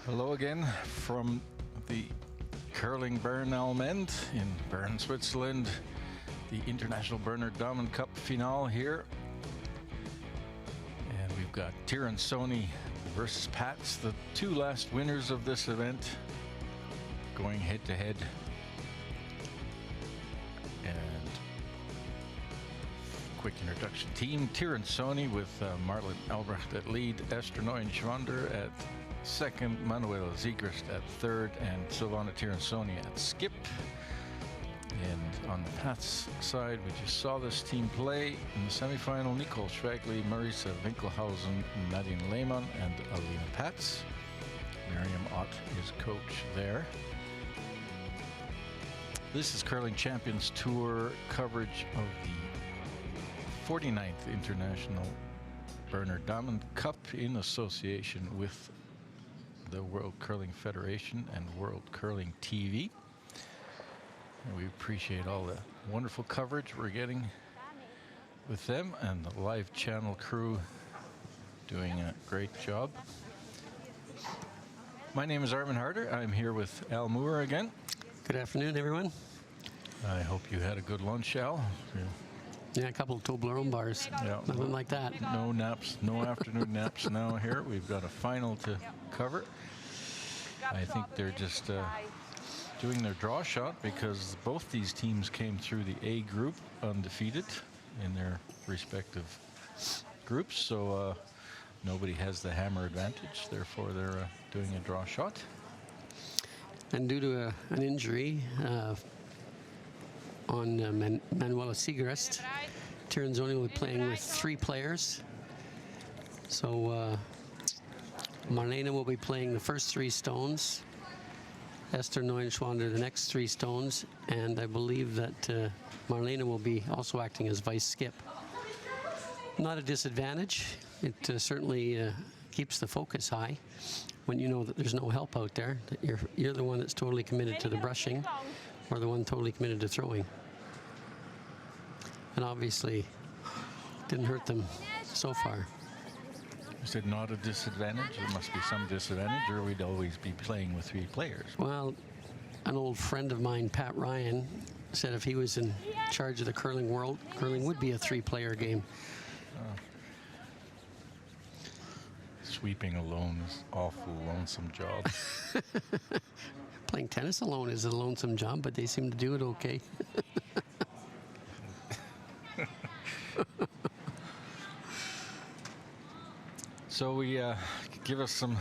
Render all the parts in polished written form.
Hello again from the curling Bern Almend in Bern, Switzerland. The International Berner Damen Cup finale here. And we've got Tirinzoni versus Pätz, the two last winners of this event, going head to head. And quick introduction team: Tirinzoni with Marlon Albrecht at lead, Esther Neuenschwander at second, Manuela Siegrist at third, and Silvana Tirinzoni at skip. And on the Pätz side, we just saw this team play in the semifinal: Nicole Schwegli, Marisa Winkelhausen, Nadine Lehmann, and Alina Pätz. Miriam Ott is coach there. This is Curling Champions Tour coverage of the 49th International Berner Damen Cup in association with the World Curling Federation and World Curling TV. And we appreciate all the wonderful coverage we're getting with them, and the live channel crew doing a great job. My name is Armin Harder. I'm here with Al Moore again. Good afternoon, everyone. I hope you had a good lunch, Al. Yeah, a couple of Toblerone bars. Yeah. Nothing like that. No naps, no afternoon naps now here. We've got a final to cover. I think they're just doing their draw shot because both these teams came through the A group undefeated in their respective groups. So nobody has the hammer advantage. Therefore, they're doing a draw shot. And due to an injury on Manuela Siegrist, Tirinzoni will be playing with 3 players. So Marlene will be playing the first 3 stones, Esther Neuenschwander the next 3 stones, and I believe that Marlene will be also acting as vice skip. Not a disadvantage. It certainly keeps the focus high when you know that there's no help out there, that you're the one that's totally committed to the brushing or the one totally committed to throwing. And obviously didn't hurt them so far. Is it not a disadvantage? There must be some disadvantage, or we'd always be playing with 3 players. Well, an old friend of mine, Pat Ryan, said if he was in charge of the curling world, curling would be a 3-player game. Sweeping alone is an awful lonesome job. Playing tennis alone is a lonesome job, but they seem to do it okay. So we give us some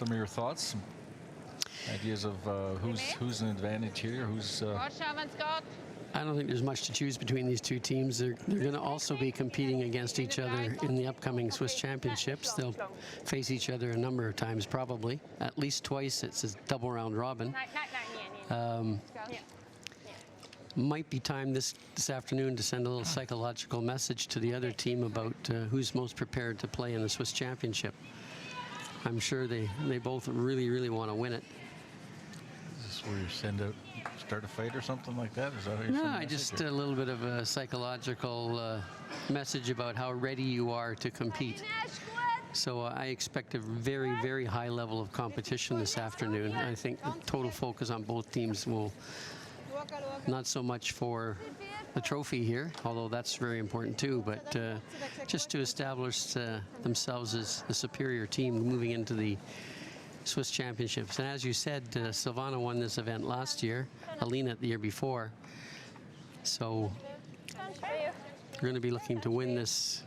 of your thoughts, some ideas of who's an advantage here, who's. I don't think there's much to choose between these 2 teams. They're going to also be competing against each other in the upcoming Swiss Championships. They'll face each other a number of times, probably at least twice. It's a double round robin. Might be time this afternoon to send a little psychological message to the other team about who's most prepared to play in the Swiss Championship. I'm sure they both really want to win it. Is this where you start a fight or something like that? Is that how you No, just a little bit of a psychological message about how ready you are to compete. So I expect a very high level of competition this afternoon. I think the total focus on both teams will not so much for the trophy here, although that's very important too, but just to establish themselves as the superior team moving into the Swiss Championships. And as you said, Silvana won this event last year, Alina the year before. So we're going to be looking to win this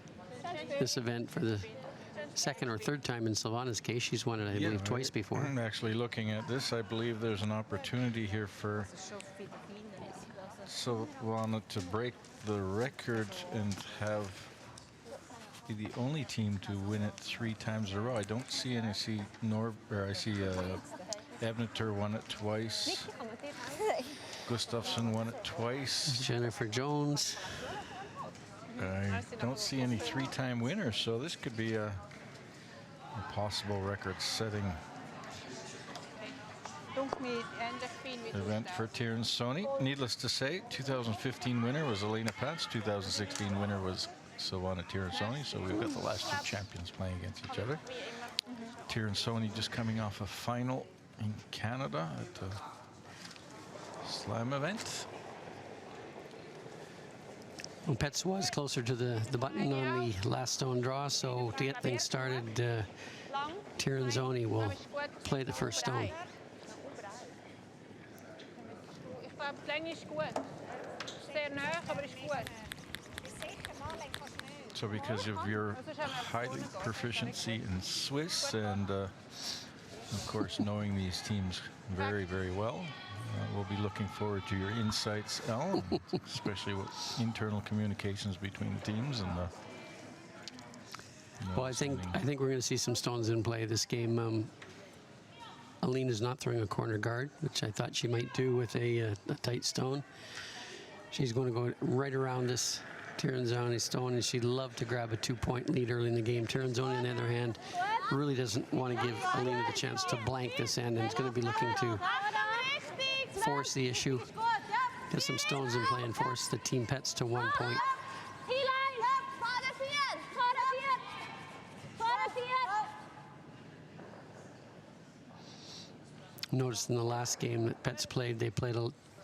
event for the 2nd or 3rd time in Silvana's case. She's won it, I believe, twice before. I'm actually looking at this. I believe there's an opportunity here for Silvana to break the record and be the only team to win it 3 times in a row. I don't see any. I see Ebneter won it twice. Gustafsson won it twice. Jennifer Jones. I don't see any 3-time winners, so this could be a possible record-setting event for Tirinzoni. Needless to say, 2015 winner was Alina Pätz. 2016 winner was Silvana Tirinzoni. So we've got the last 2 champions playing against each other. Tirinzoni just coming off a final in Canada at a slam event. Well, Pätz was closer to the button on the last stone draw, so to get things started, Tirinzoni will play the first stone. So because of your highly proficiency in Swiss and of course knowing these teams very, very well, we'll be looking forward to your insights, Al, especially with internal communications between the teams and well, I think we're going to see some stones in play this game. Alina's not throwing a corner guard, which I thought she might do with a tight stone. She's going to go right around this Tirinzoni stone, and she'd love to grab a 2-point lead early in the game. Tirinzoni, on the other hand, really doesn't want to give Alina the chance to blank this end, and is going to be looking to force the issue, get some stones in play, and force the Team Pätz to 1 point. Noticed in the last game that Pätz played, they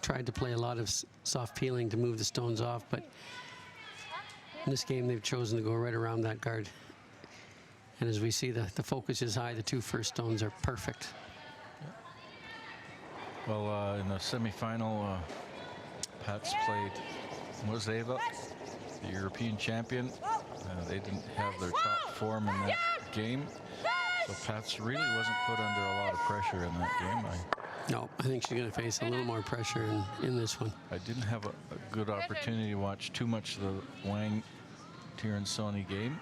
tried to play a lot of soft peeling to move the stones off, but in this game they've chosen to go right around that guard. And as we see, the focus is high. The 2 first stones are perfect. Well, in the semifinal, Pätz played Mozeva, the European champion. They didn't have their top form in that game. So Pätz really wasn't put under a lot of pressure in that game. No, I think she's going to face a little more pressure in this one. I didn't have a good opportunity to watch too much of the Wang Tirinzoni game.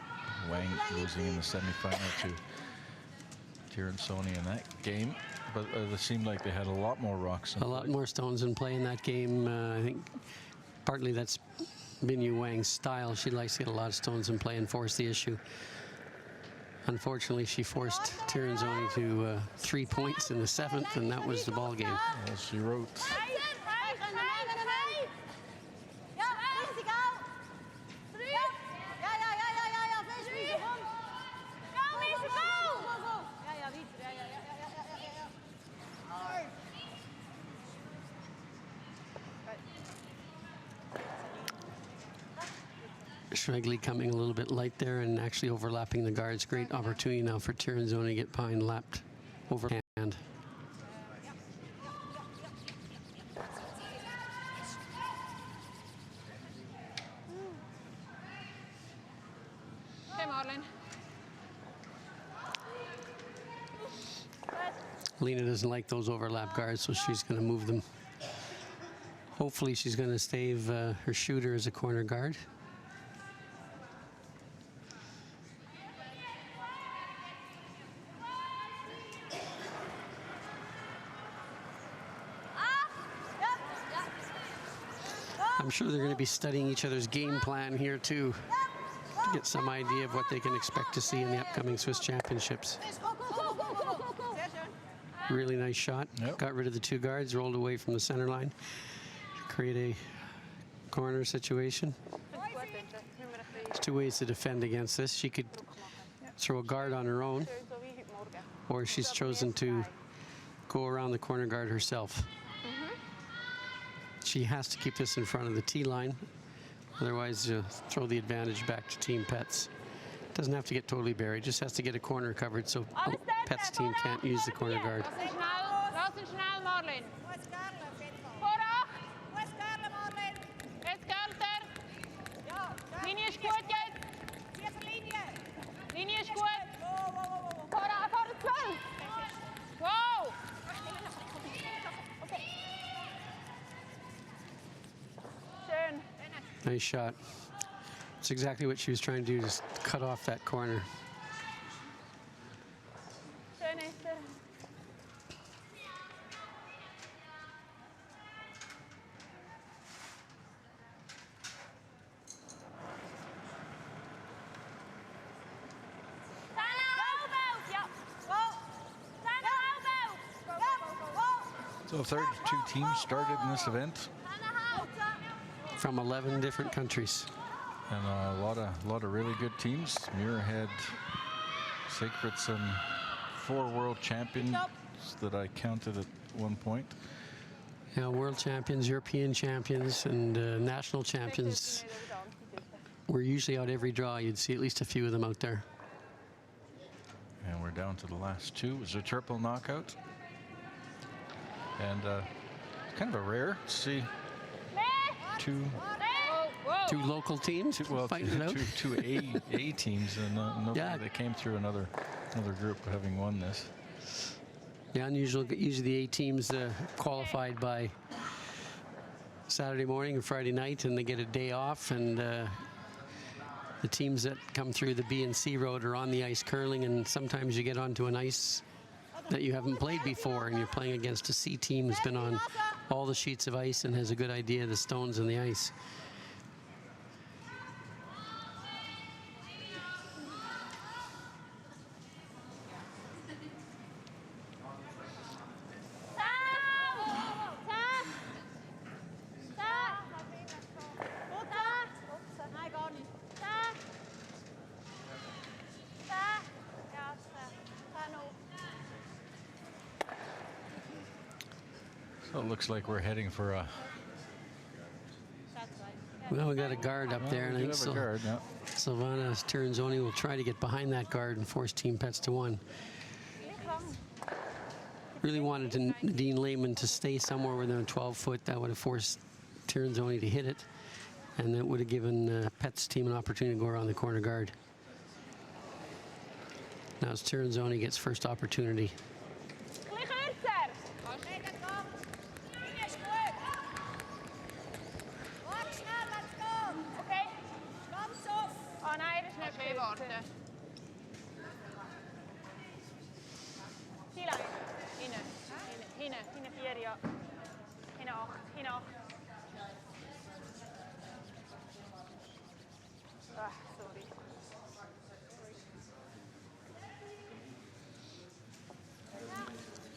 Wang losing in the semifinal to Tirinzoni in that game. But it seemed like they had a lot more rocks in play. A lot more stones in play in that game. I think partly that's Binyu Wang's style. She likes to get a lot of stones in play and force the issue. Unfortunately, she forced Tirinzoni to 3 points in the 7th, and that was the ball game. Well, she wrote. Schweigli coming a little bit light there and actually overlapping the guards. Great opportunity now for Tirinzoni to get behind, lapped overhand. Lena doesn't like those overlap guards, so she's going to move them. Hopefully she's going to save her shooter as a corner guard. I'm sure they're going to be studying each other's game plan here too, to get some idea of what they can expect to see in the upcoming Swiss Championships. Really nice shot. Yep. Got rid of the 2 guards, rolled away from the center line, create a corner situation. There's 2 ways to defend against this. She could throw a guard on her own, or she's chosen to go around the corner guard herself. She has to keep this in front of the tee line, otherwise throw the advantage back to Team Pätz. Doesn't have to get totally buried, just has to get a corner covered so Pätz team can't use the corner guard. Nice shot. It's exactly what she was trying to do, just cut off that corner. So 32 teams started in this event. From 11 different countries. And a lot of really good teams. Muirhead, Sigfridsson, 4 world champions that I counted at one point. Yeah, world champions, European champions, and national champions were usually out every draw. You'd see at least a few of them out there. And we're down to the last 2. It was a triple knockout. And kind of a rare to see two local teams fighting it out. two A teams, and nobody that came through another group having won this. Yeah, unusual. Usually the A teams qualified by Saturday morning and Friday night, and they get a day off. And the teams that come through the B and C road are on the ice curling, and sometimes you get onto an ice that you haven't played before, and you're playing against a C team who's been on all the sheets of ice and has a good idea of the stones and the ice. So it looks like we're heading for a... Well, we got a guard up there, and I think Silvana Tirinzoni will try to get behind that guard and force Team Pätz to 1. Really wanted Nadine Lehman to stay somewhere within a 12-foot. That would have forced Tirinzoni to hit it, and that would have given Pätz team an opportunity to go around the corner guard. Now as Tirinzoni gets first opportunity.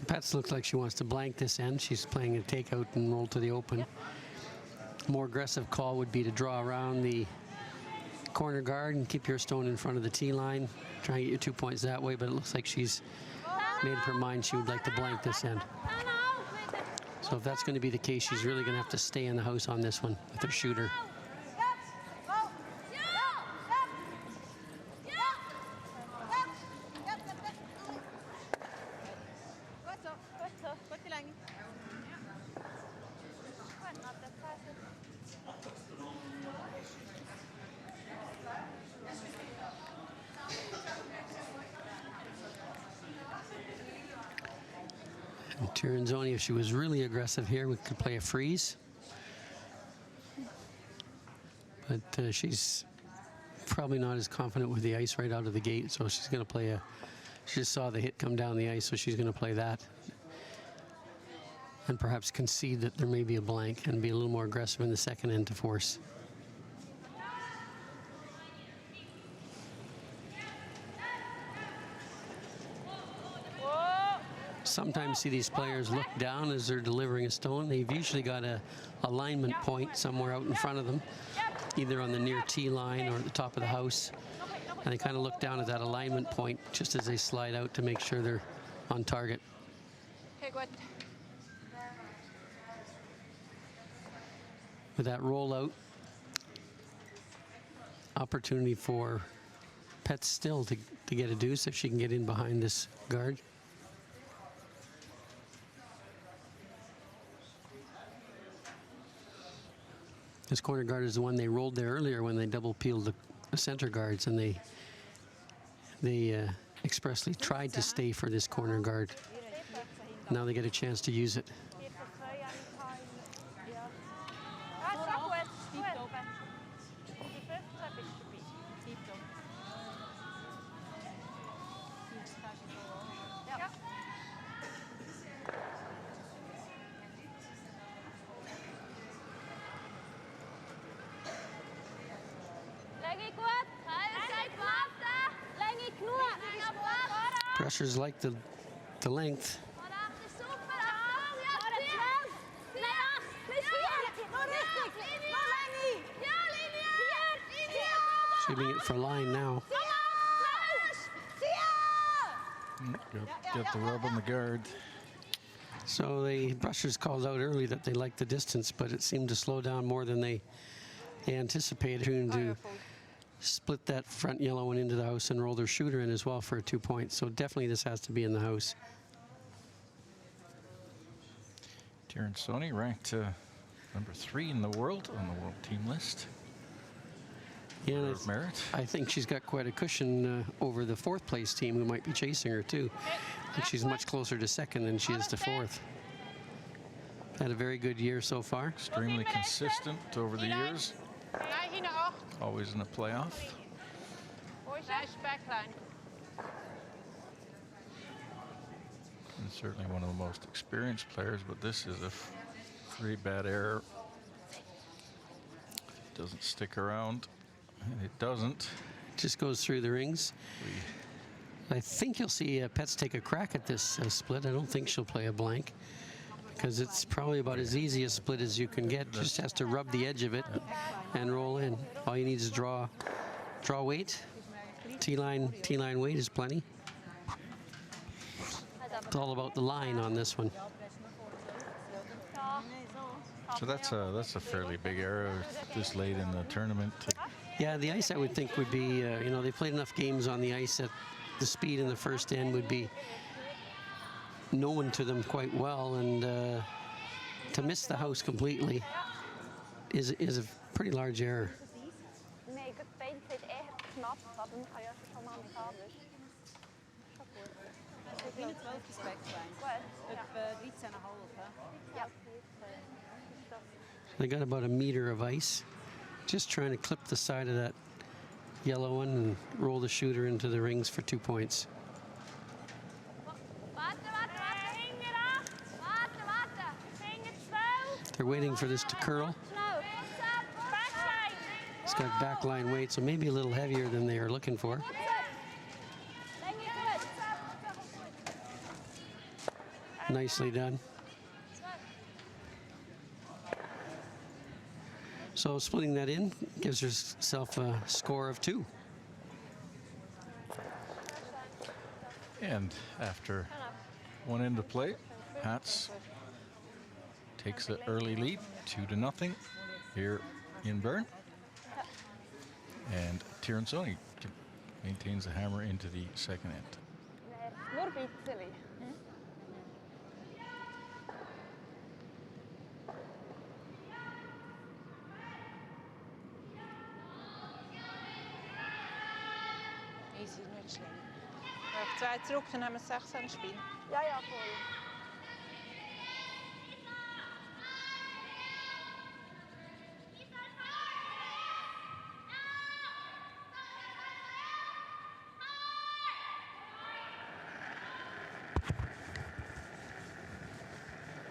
Pätz looks like she wants to blank this end. She's playing a takeout and roll to the open. More aggressive call would be to draw around the corner guard and keep your stone in front of the tee line. Try and get your 2 points that way, but it looks like she's made up her mind she would like to blank this end. So if that's going to be the case, she's really going to have to stay in the house on this one with her shooter. Tirinzoni, if she was really aggressive here, we could play a freeze. But she's probably not as confident with the ice right out of the gate, so she's going to play she just saw the hit come down the ice, so she's going to play that. And perhaps concede that there may be a blank and be a little more aggressive in the second end to force. Sometimes see these players look down as they're delivering a stone. They've usually got a alignment point somewhere out in front of them, either on the near tee line or at the top of the house. And they kind of look down at that alignment point just as they slide out to make sure they're on target. With that rollout, opportunity for Pätz still to get a deuce if she can get in behind this guard. This corner guard is the one they rolled there earlier when they double peeled the center guards, and they expressly tried to stay for this corner guard. Now they get a chance to use it. Rushers like the length. Shooting it for line now. Get the rub on the guard. So the brushers called out early that they liked the distance, but it seemed to slow down more than they anticipated. To split that front yellow one into the house and roll their shooter in as well for 2 points. So definitely this has to be in the house. Tirinzoni ranked number 3 in the world on the world team list. Yeah, For merit. I think she's got quite a cushion over the 4th place team who might be chasing her too. I think she's much closer to 2nd than she is to 4th. Had a very good year so far. Extremely consistent over the years. Always in the playoff. And certainly one of the most experienced players, but this is a pretty bad error. It doesn't stick around, and it doesn't. Just goes through the rings. I think you'll see Pätz take a crack at this split. I don't think she'll play a blank, because it's probably about as easy a split as you can get. Just has to rub the edge of it and roll in. All you need is draw weight. T-line weight is plenty. It's all about the line on this one. So that's a fairly big error this late in the tournament. Yeah, the ice I would think would be, they played enough games on the ice that the speed in the first end would be known to them quite well, and to miss the house completely is a pretty large error. They got about a meter of ice, just trying to clip the side of that yellow one and roll the shooter into the rings for 2 points. They're waiting for this to curl. It's got backline weight, so maybe a little heavier than they are looking for. Nicely done. So splitting that in gives herself a score of 2. And after one end of play, Pätz takes the early lead, 2-0 here in Bern. And Tirinzoni maintains the hammer into the second end. Easy, nicht schlimm. Auf 2 zurück, dann haben wir 6 am Spiel. Ja, ja, voll.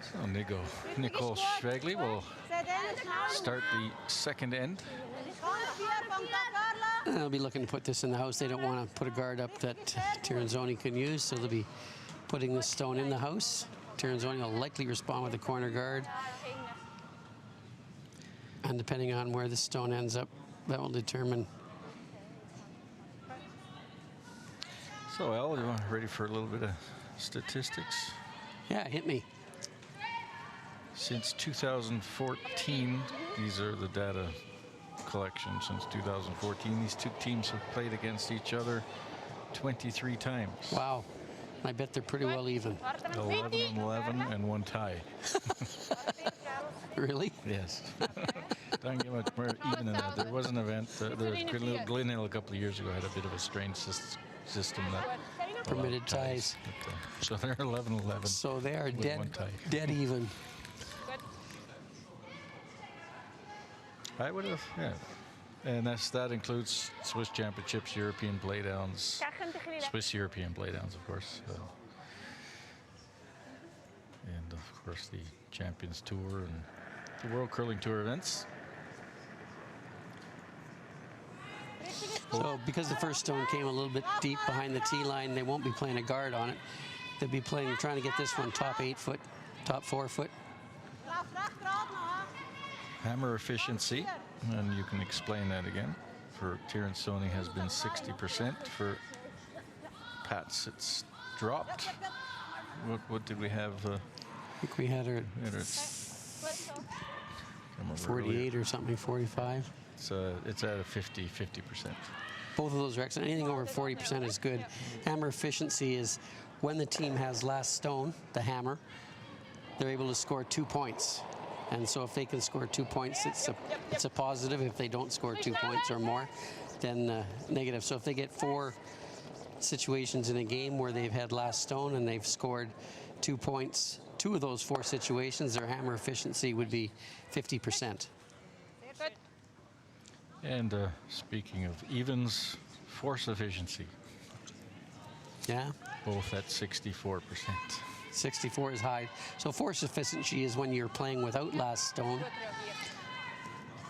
So Nicole Schwegli will start the second end. They'll be looking to put this in the house. They don't want to put a guard up that Tirinzoni can use, so they'll be putting this stone in the house. Tirinzoni will likely respond with a corner guard. And depending on where this stone ends up, that will determine. So Al, you ready for a little bit of statistics? Yeah, hit me. Since 2014, these are the data collection. Since 2014, these two teams have played against each other 23 times. Wow. I bet they're pretty well even. 11-11 and 1 tie. Really? Yes. Don't get much more even than that. There was an event, Glen Hill a couple of years ago had a bit of a strange system that Permitted ties. So they're 11-11. So they are dead even. I would have, yeah. And that includes Swiss Championships, European Playdowns, Swiss European Playdowns, of course. And of course the Champions Tour and the World Curling Tour events. So because the first stone came a little bit deep behind the tee line, they won't be playing a guard on it. They'll be trying to get this one top 8 foot, top 4 foot. Hammer efficiency, and you can explain that again. For Tirinzoni has been 60%. For Pätz, it's dropped. What did we have? I think we had her at I can't remember 48 or something, 45. It's at a 50%. Both of those are excellent. Anything over 40% is good. Hammer efficiency is when the team has last stone, the hammer, they're able to score 2 points. And so if they can score 2 points, it's a positive. If they don't score 2 points or more, then negative. So if they get 4 situations in a game where they've had last stone and they've scored 2 points, 2 of those 4 situations, their hammer efficiency would be 50%. And speaking of evens, force efficiency. Yeah. Both at 64%. 64 is high. So force efficiency is when you're playing without last stone.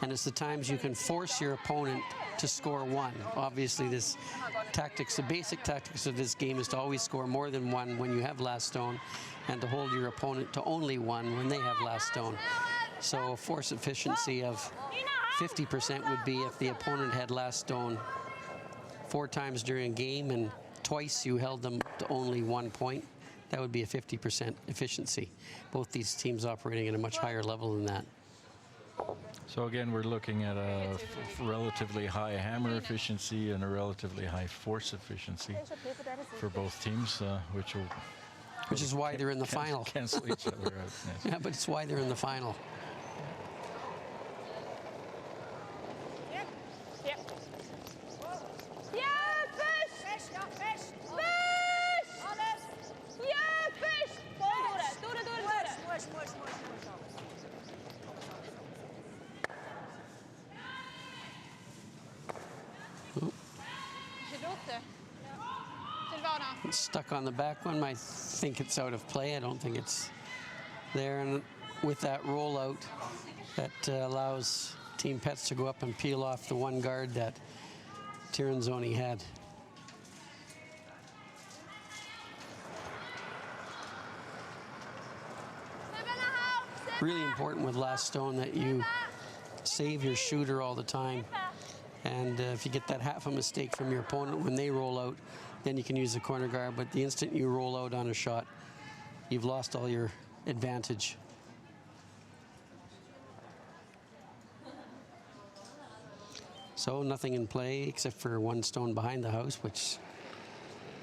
And it's the times you can force your opponent to score 1. Obviously, the basic tactics of this game is to always score more than 1 when you have last stone, and to hold your opponent to only 1 when they have last stone. So force efficiency of 50% would be if the opponent had last stone 4 times during a game and twice you held them to only 1 point. That would be a 50% efficiency. Both these teams operating at a much higher level than that. So again, we're looking at a relatively high hammer efficiency and a relatively high force efficiency for both teams, which is why they're in the final. Cancel each other out. Yes. Yeah, but it's why they're in the final. It's stuck on the back one. I think it's out of play. I don't think it's there. And with that rollout, that allows Team Pätz to go up and peel off the one guard that Tirinzoni had. Really important with last stone that you save your shooter all the time. And if you get that half a mistake from your opponent when they roll out, then you can use the corner guard. But the instant you roll out on a shot, you've lost all your advantage. So nothing in play except for 1 stone behind the house, which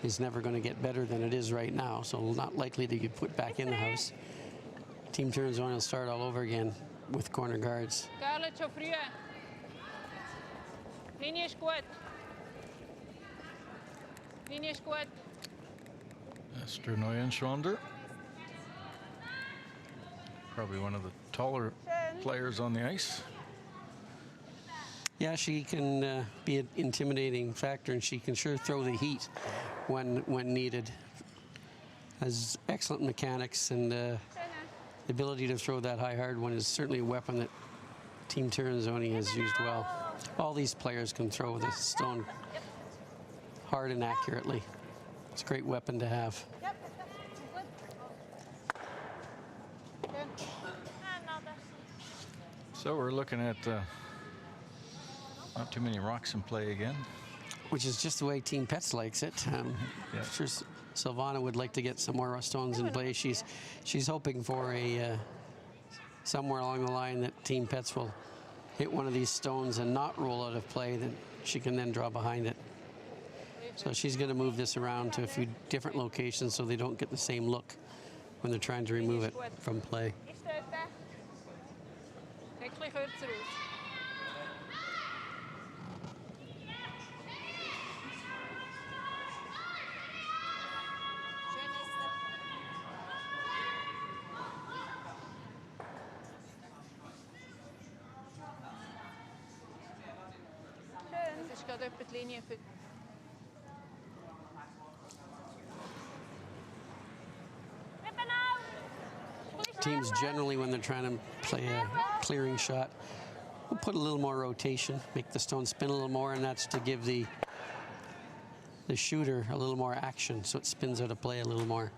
is never going to get better than it is right now. So not likely to get put back in the house. Team Tirinzoni will start all over again with corner guards. Linie is goed. Linie is goed. Esther Neuenschwander. Probably one of the taller players on the ice. Yeah, she can be an intimidating factor, and she can sure throw the heat when needed. Has excellent mechanics, and the ability to throw that high hard one is certainly a weapon that Team Tirinzoni has used well. All these players can throw the stone hard and accurately. It's a great weapon to have. So we're looking at not too many rocks in play again. Which is just the way Team Pätz likes it. Yeah. Sure, Silvana would like to get some more stones in play. She's hoping for a somewhere along the line that Team Pätz will hit one of these stones and not roll out of play, then she can then draw behind it. So she's going to move this around to a few different locations so they don't get the same look when they're trying to remove it from play. Teams generally, when they're trying to play a clearing shot, will put a little more rotation, make the stone spin a little more, and that's to give the shooter a little more action, so it spins out of play a little more.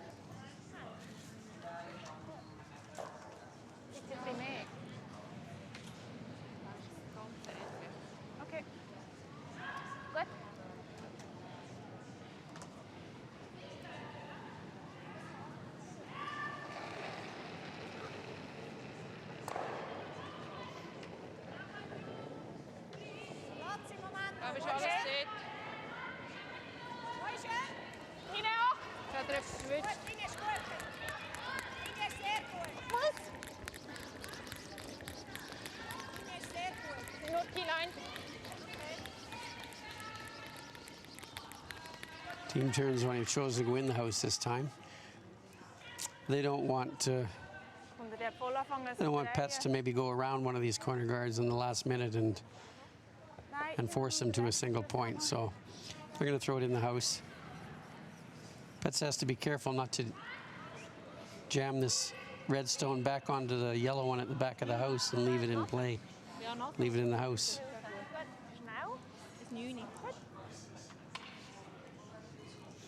Habe ich alles gesehen. Hina auch. Da trifft Switch. Nur die Line. Team Tirinzoni have chosen to go in the house this time. They don't want Pätz to maybe go around one of these corner guards in the last minute and force them to a single point. So they're going to throw it in the house. Pätz has to be careful not to jam this red stone back onto the yellow one at the back of the house and leave it in play. Leave it in the house.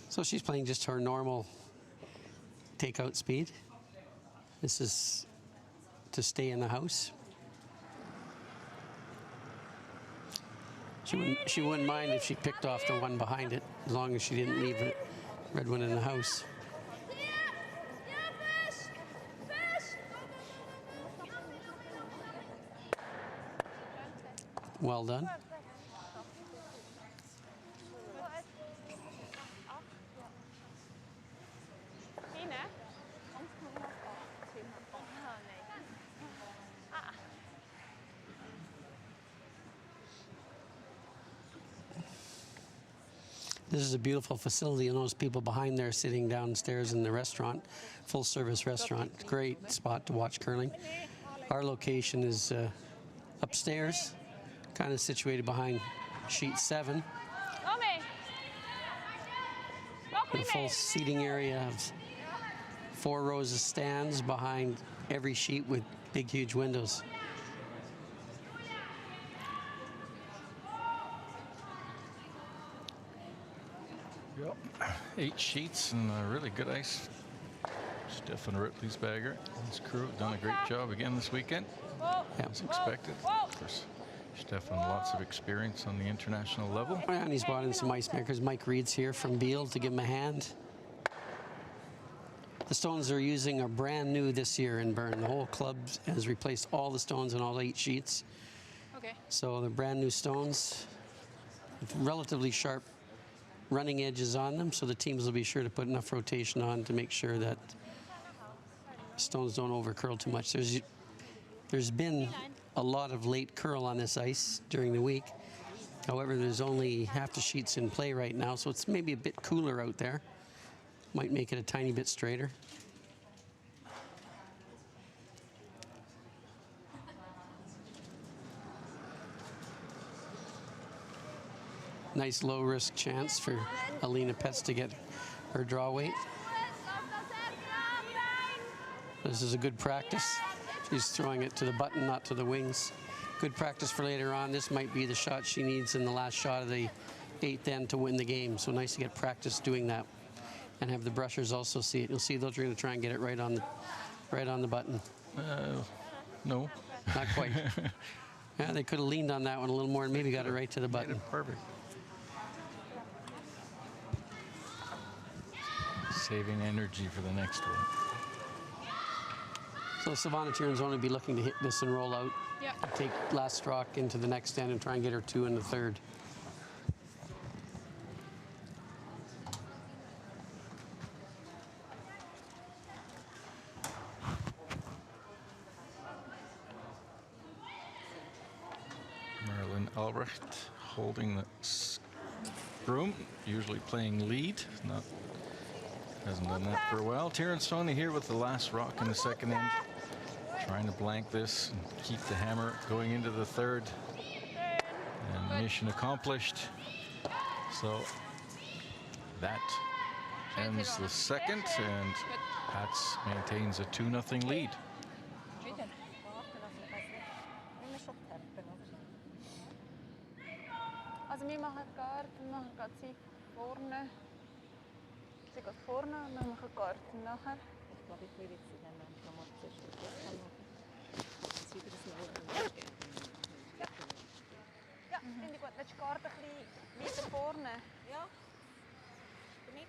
So she's playing just her normal takeout speed. This is to stay in the house. She wouldn't mind if she picked off the one behind it, as long as she didn't leave the red one in the house. Well done. This is a beautiful facility, and those people behind there sitting downstairs in the restaurant, full-service restaurant. Great spot to watch curling. Our location is upstairs, kind of situated behind sheet 7. A full seating area of 4 rows of stands behind every sheet with big, huge windows. Yep. 8 sheets and really good ice. Stefan Rutlisberger and his crew have done a great job again this weekend, as expected. Of course, Stefan, lots of experience on the international level. And he's brought in some ice makers. Mike Reed's here from Beal to give him a hand. The stones they're using are brand new this year in Bern. The whole club has replaced all the stones in all 8 sheets. Okay. So they're brand new stones with relatively sharp running edges on them, so the teams will be sure to put enough rotation on to make sure that stones don't over curl too much. There's been a lot of late curl on this ice during the week. However, there's only half the sheets in play right now, so it's maybe a bit cooler out there. Might make it a tiny bit straighter. Nice low-risk chance for Alina Pätz to get her draw weight. This is a good practice. She's throwing it to the button, not to the wings. Good practice for later on. This might be the shot she needs in the last shot of the 8th end to win the game. So nice to get practice doing that and have the brushers also see it. You'll see those are going to try and get it right on the button. No. Not quite. Yeah, they could have leaned on that one a little more and maybe got it right to the button. Perfect. Saving energy for the next one. So Savannah Tirinzoni will be looking to hit this and roll out. Yeah. Take last stroke into the next end and try and get her 2 in the 3rd. Marilyn Albrecht holding the broom, usually playing lead. Hasn't done that for a while. Tirinzoni here with the last rock in the 2nd end, trying to blank this and keep the hammer going into the 3rd. And mission accomplished. So that ends the 2nd, and Pätz maintains a 2-0 lead. Also wir machen Karten, nachher geht sie vorne. Sie geht vorne und dann machen Karten nachher. Ich glaube, ich will jetzt dann noch mal zuerst ja, finde ich gut. Dann ist die Karte ein bisschen weiter vorne. Ja, in der Mitte.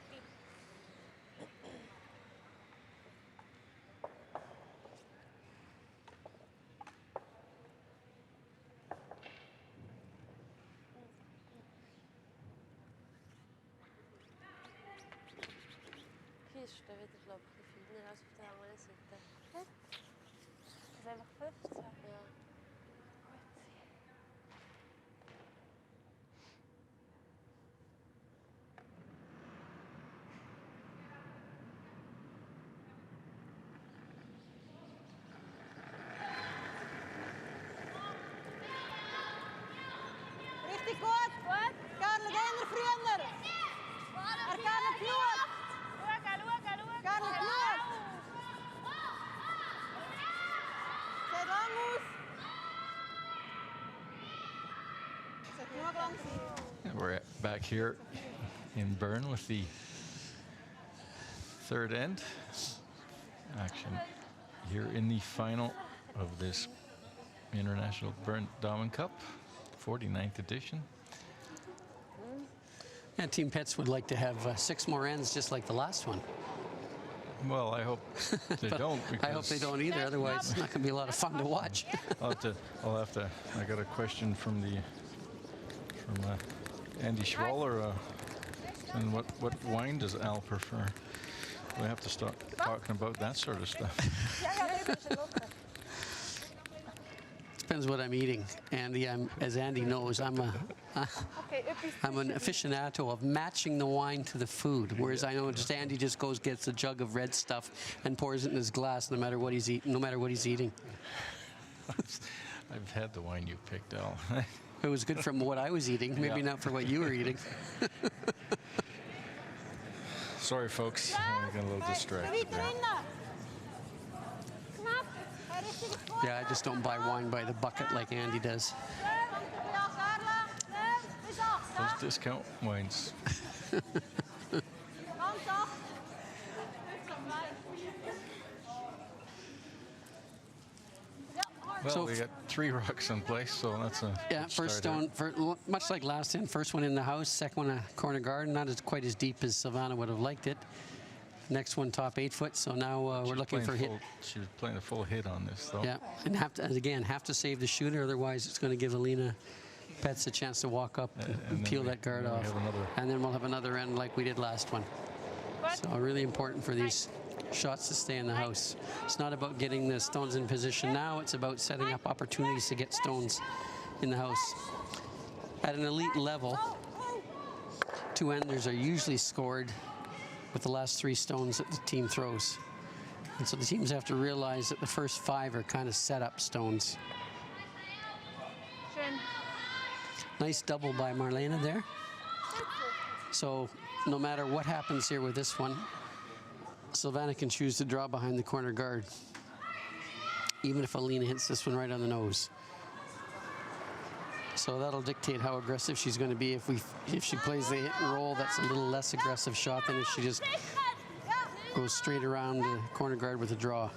ist dann wieder, glaube ich, ein bisschen feiner als auf der anderen Seite. Das ist einfach 15. Ja. Richtig gut. Gut. Carla, geh noch früher. Er kann nicht genug. Schauen. Gar nicht genug. Sieht lang aus. Sieht genug lang sein. And we're back here in Bern with the third end action here in the final of this International Bern Diamond Cup, 49th edition. And Team Pätz would like to have 6 more ends just like the last one. Well, I hope they don't. I hope they don't either, otherwise it's not going to be a lot of fun to watch. I'll have to. I got a question from Andy Schwaller. And what wine does Al prefer? We have to start talking about that sort of stuff. Depends what I'm eating. Andy, as Andy knows, I'm an aficionado of matching the wine to the food, whereas I know just Andy just gets a jug of red stuff and pours it in his glass no matter what he's eating. I've had the wine you picked, Al. It was good from what I was eating, maybe not for what you were eating. Sorry, folks. I got a little distracted there. Yeah, I just don't buy wine by the bucket like Andy does. Those discount wines. Well, So we got 3 rocks in place, so that's a Yeah, good first start stone, much like last end, first one in the house, second one a corner garden, not quite as deep as Savannah would have liked it. Next one top 8 foot, so now we're looking for a hit. She was playing a full hit on this, though. Yeah, and have to save the shooter, otherwise it's going to give Alina Pätz a chance to walk up and peel that guard off. And then we'll have another end like we did last one. So really important for these shots to stay in the house. It's not about getting the stones in position now, it's about setting up opportunities to get stones in the house. At an elite level, 2-enders are usually scored with the last 3 stones that the team throws. And so the teams have to realize that the first 5 are kind of set-up stones. Nice double by Marlena there. So no matter what happens here with this one, Savannah can choose to draw behind the corner guard, even if Alina hits this one right on the nose. So that'll dictate how aggressive she's going to be. If she plays the hit and roll, that's a little less aggressive shot than if she just goes straight around the corner guard with a draw.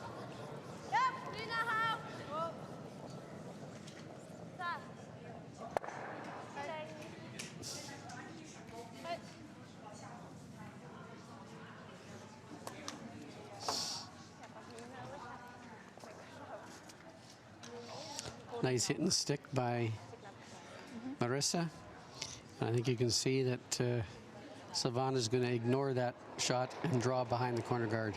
Nice hit and stick by Marissa. I think you can see that Savannah's going to ignore that shot and draw behind the corner guard.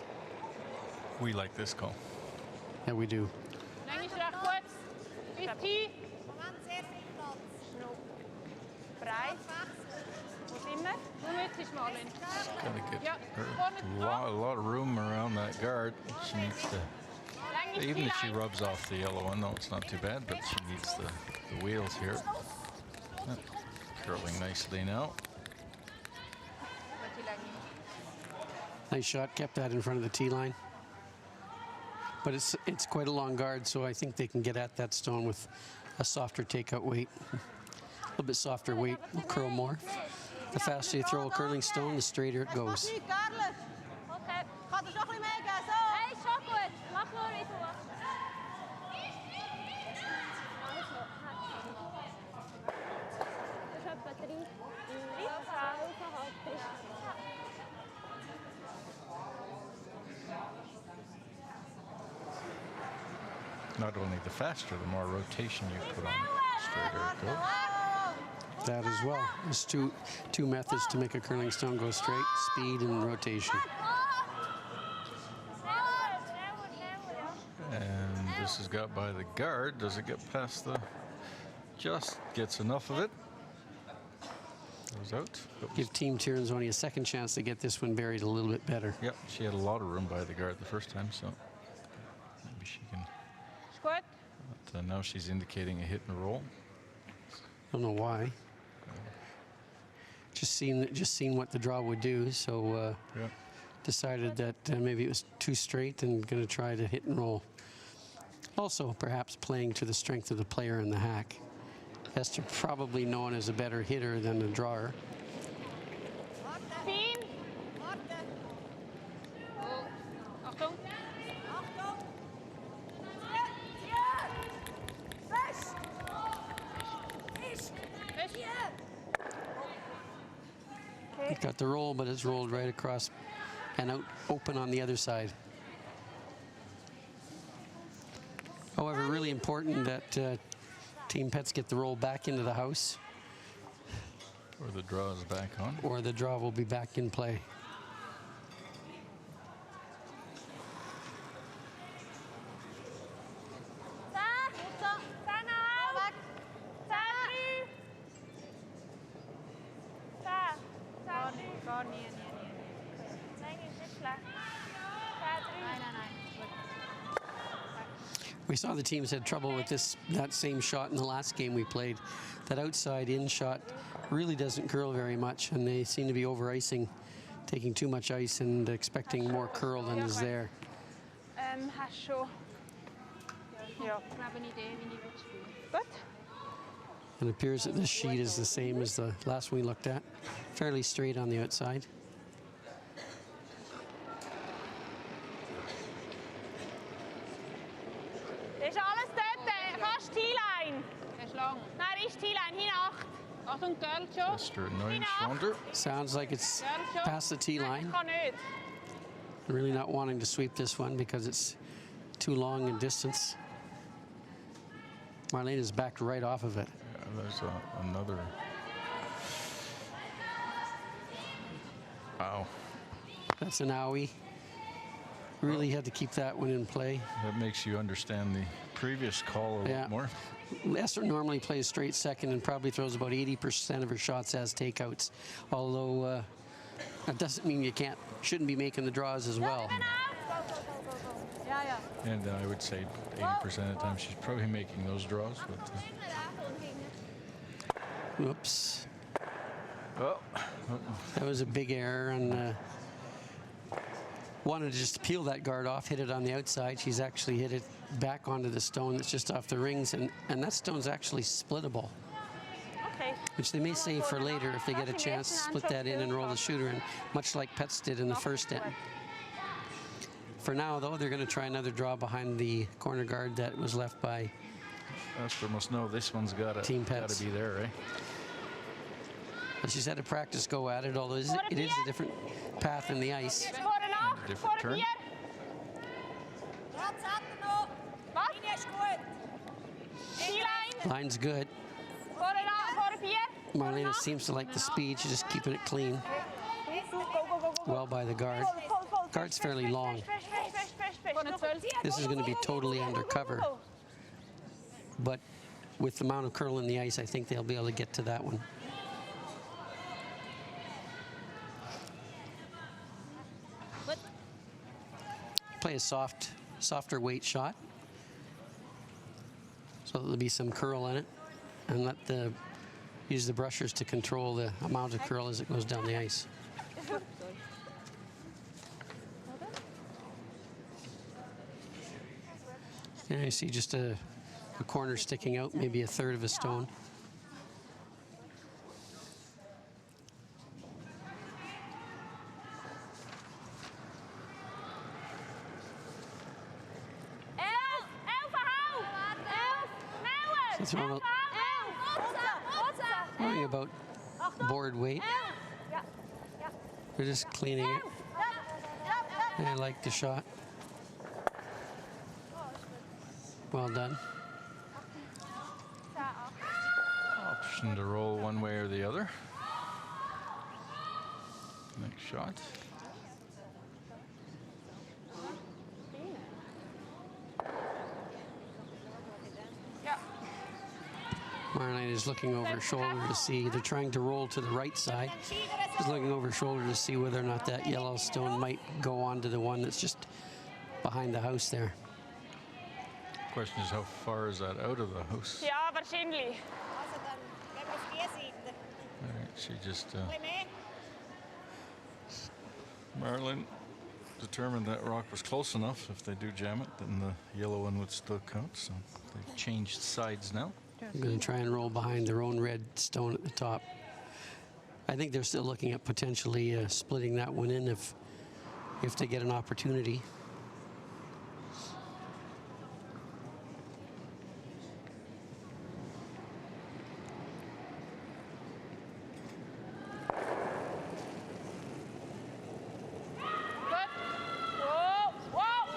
We like this call. Yeah, we do. Gotta get a lot of room around that guard. She needs to. Even if she rubs off the yellow one, no, it's not too bad, but she needs the wheels here. Yep. Curling nicely now. Nice shot, kept that in front of the tee line. But it's quite a long guard, so I think they can get at that stone with a softer takeout weight. A little bit softer weight will curl more. The faster you throw a curling stone, the straighter it goes. Not only the faster, the more rotation you put on, the straighter it goes. That as well. There's two methods to make a curling stone go straight: speed and rotation. This is got by the guard. Does it get past the... Just gets enough of it. Goes out. Oops. Give Team Tirinzoni a second chance to get this one buried a little bit better. Yep, she had a lot of room by the guard the first time, so maybe she can. Is goed. But, now she's indicating a hit and roll. Don't know why. Just seen what the draw would do, so Yeah. decided that maybe it was too straight and going to try to hit and roll. Also, perhaps playing to the strength of the player in the hack. Esther probably known as a better hitter than a drawer. 10. Oh, Achtung. It got the roll, but it's rolled right across and out open on the other side. However, really important that Team Pätz get the roll back into the house, Or the draw is back on. or the draw will be back in play. We saw the teams had trouble with that same shot in the last game we played. That outside in shot really doesn't curl very much, and they seem to be over icing, taking too much ice and expecting more curl than is there. Hast schon. Ja. Ich habe eine Idee, wie ich will spielen. Gut. It appears that this sheet is the same as the last one we looked at. Fairly straight on the outside. Das ist alles dort, fast T-Line. Er ist lang. Nein, ist T-Line, hin 8. Achtung, Girl, schon. Esther 9 inch rounder. Sounds like it's past the tee line. Ich kann nicht. Really not wanting to sweep this one because it's too long in distance. Marlene is backed right off of it. Yeah, there's another. Wow. That's an owie. Really had to keep that one in play. That makes you understand the previous call a lot more. Esther normally plays straight second and probably throws about 80% of her shots as takeouts. Although that doesn't mean you shouldn't be making the draws as well. Ja, ja. And I would say 80% of the time she's probably making those draws. But, Oops. oh, That was a big error, and wanted to just peel that guard off, hit it on the outside. She's actually hit it back onto the stone that's just off the rings, and that stone's actually splittable, Okay. which they may save for later if they get a chance to split that in and roll the shooter in, much like Pätz did in the first end. For now, though, they're going to try another draw behind the corner guard that was left by Esther must know this one's got Team to Pätz. be there, eh? But she's had a practice go at it, although it is a different path in the ice. Voor een 8, Different voor een turn. 4. Wat? T-line. Line's good. Voor een 8, voor een 4. Marlena seems to like the speed. She's just keeping it clean. Go, go, go, go. Well by the guard. Guard's fairly long. Voor een 12. This is going to be totally undercover. But with the amount of curl in the ice, I think they'll be able to get to that one. Play a softer weight shot, so there'll be some curl in it, and use the brushers to control the amount of curl as it goes down the ice. Yeah, you see just a corner sticking out, maybe a third of a stone. Throwing about board weight. They're just cleaning it. I like the shot. Well done. Option to roll one way or the other. Next shot. client is looking over his shoulder to see, they're trying to roll to the right side. He's looking over his shoulder to see whether or not that yellow stone might go on to the one that's just behind the house there. Question is, how far is that out of the house? Ja, wahrscheinlich. Also dann gehen wir auf die Seite. All right, she just, Ein bisschen mehr. Marlin determined that rock was close enough. If they do jam it, then the yellow one would still count. So they've changed sides now. I'm going to try and roll behind their own red stone at the top. I think they're still looking at potentially splitting that one in if they get an opportunity. Gut. Wow, wow.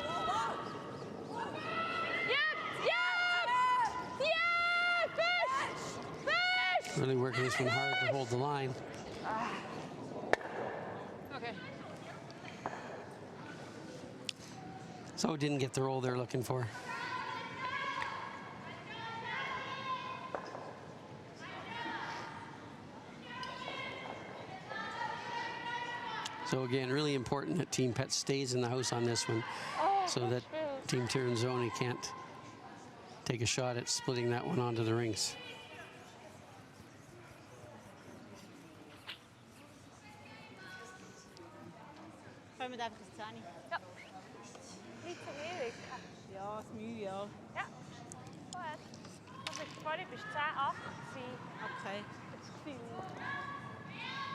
Jetzt, jetzt! Jetzt! Fisch! Fisch! Really working this one hard to hold the line. Okay. So didn't get the roll they're looking for. So again, really important that Team Pätz stays in the house on this one, so that Team Tirinzoni can't take a shot at splitting that one onto the rings. Kommen wir einfach ins 10. Ja. Nicht so ewig. Ja, das Mühe, ja. Ja. Gut. Also vorhin bist du 10,8 gewesen. Okay. Das Gefühl.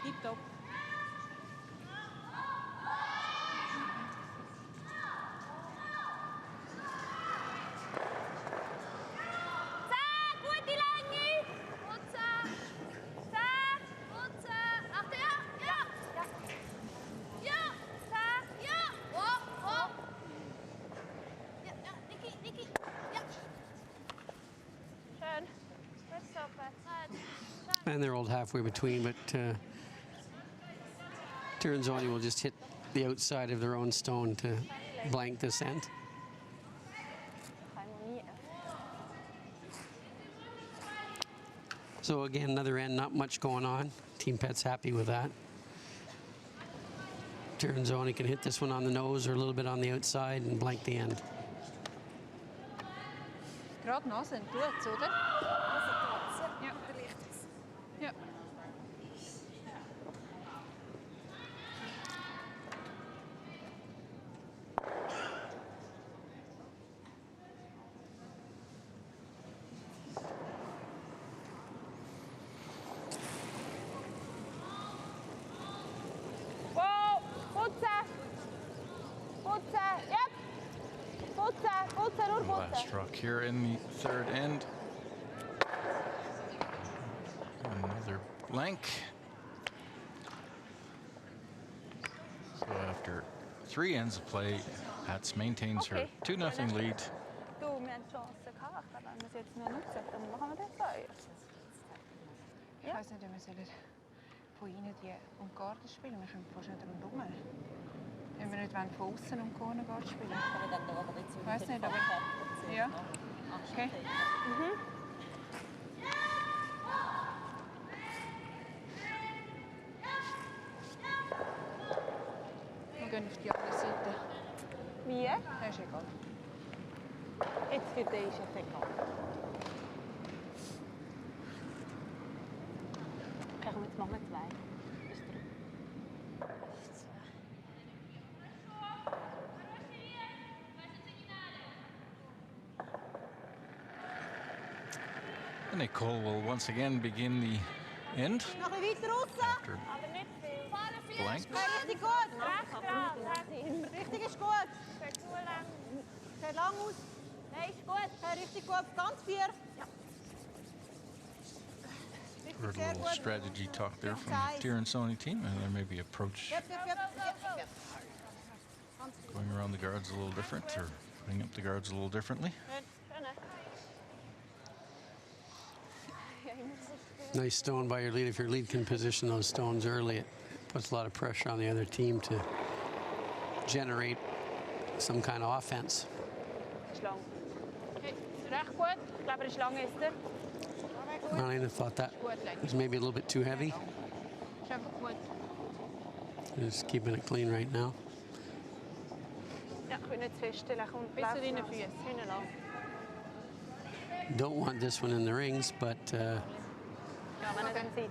Tipptopp. Gute Länge! Putzen! 10! Putzen! Achte, ja! Ja! Ja! 10! Ja! Oh! Oh! Ja, ja, Niki, Niki! Ja! Schön. Gut so, Pätz. And they're all halfway between, but Tirinzoni will just hit the outside of their own stone to blank this end. So again, another end, not much going on. Team Pätz happy with that. Tirinzoni can hit this one on the nose or a little bit on the outside and blank the end. Gerade Nasen tut's, oder? Also tut's, ja. Ja. Der Lichtes. Ja. Wow! Putzen! Putzen! Jetzt! Putzen! Putzen! Nur putzen! Last rock here in the third end. Another blank. So after 3 ends of play, Pätz maintains her Okay. 2-0 lead. Du, wir haben Chancen gehabt, wenn wir es jetzt nur nutzen, dann machen wir das auch. Ich weiß nicht, ob wir sollen von innen die um die Garten spielen. Wir können fast nicht rundherum. Wenn wir nicht von außen um die Garten spielen. Aber dann da aber jetzt Ich weiß nicht, aber... Ja. Okay. Wir gehen auf die andere Seite. Wie? Das ist egal. Jetzt für dich ist es egal. Okay, komm, jetzt machen wir 2. Bis 3. And Nicole will once again begin the end Noch ein bisschen weiter raus. after Aber nicht viel. blanks. Richtig gut. Recht dran. Richtig ist gut. Geht zu lang. Sieht lang aus. Nein, ist gut. Richtig gut. Ganz 4. Ja. Richtig Heard a sehr little gut. strategy talk there from the Tirinzoni team, and there may be approach Yep, yep, yep. Yep. going around the guards a little different, or putting up the guards a little differently. Nice stone by your lead. If your lead can position those stones early, it puts a lot of pressure on the other team to generate some kind of offense. Ist lang. Okay, recht gut. Ich glaube, er ist lang, ist er. Marlene, I thought that Gut, Leute. was maybe a little bit too heavy. Ist einfach gut. Just keeping it clean right now. Ja, ich will nicht zu feststellen. Komm, Bis zu deinen Füßen. Hinten lang. Don't want this one in the rings, but Ja, wenn er dann sitzt.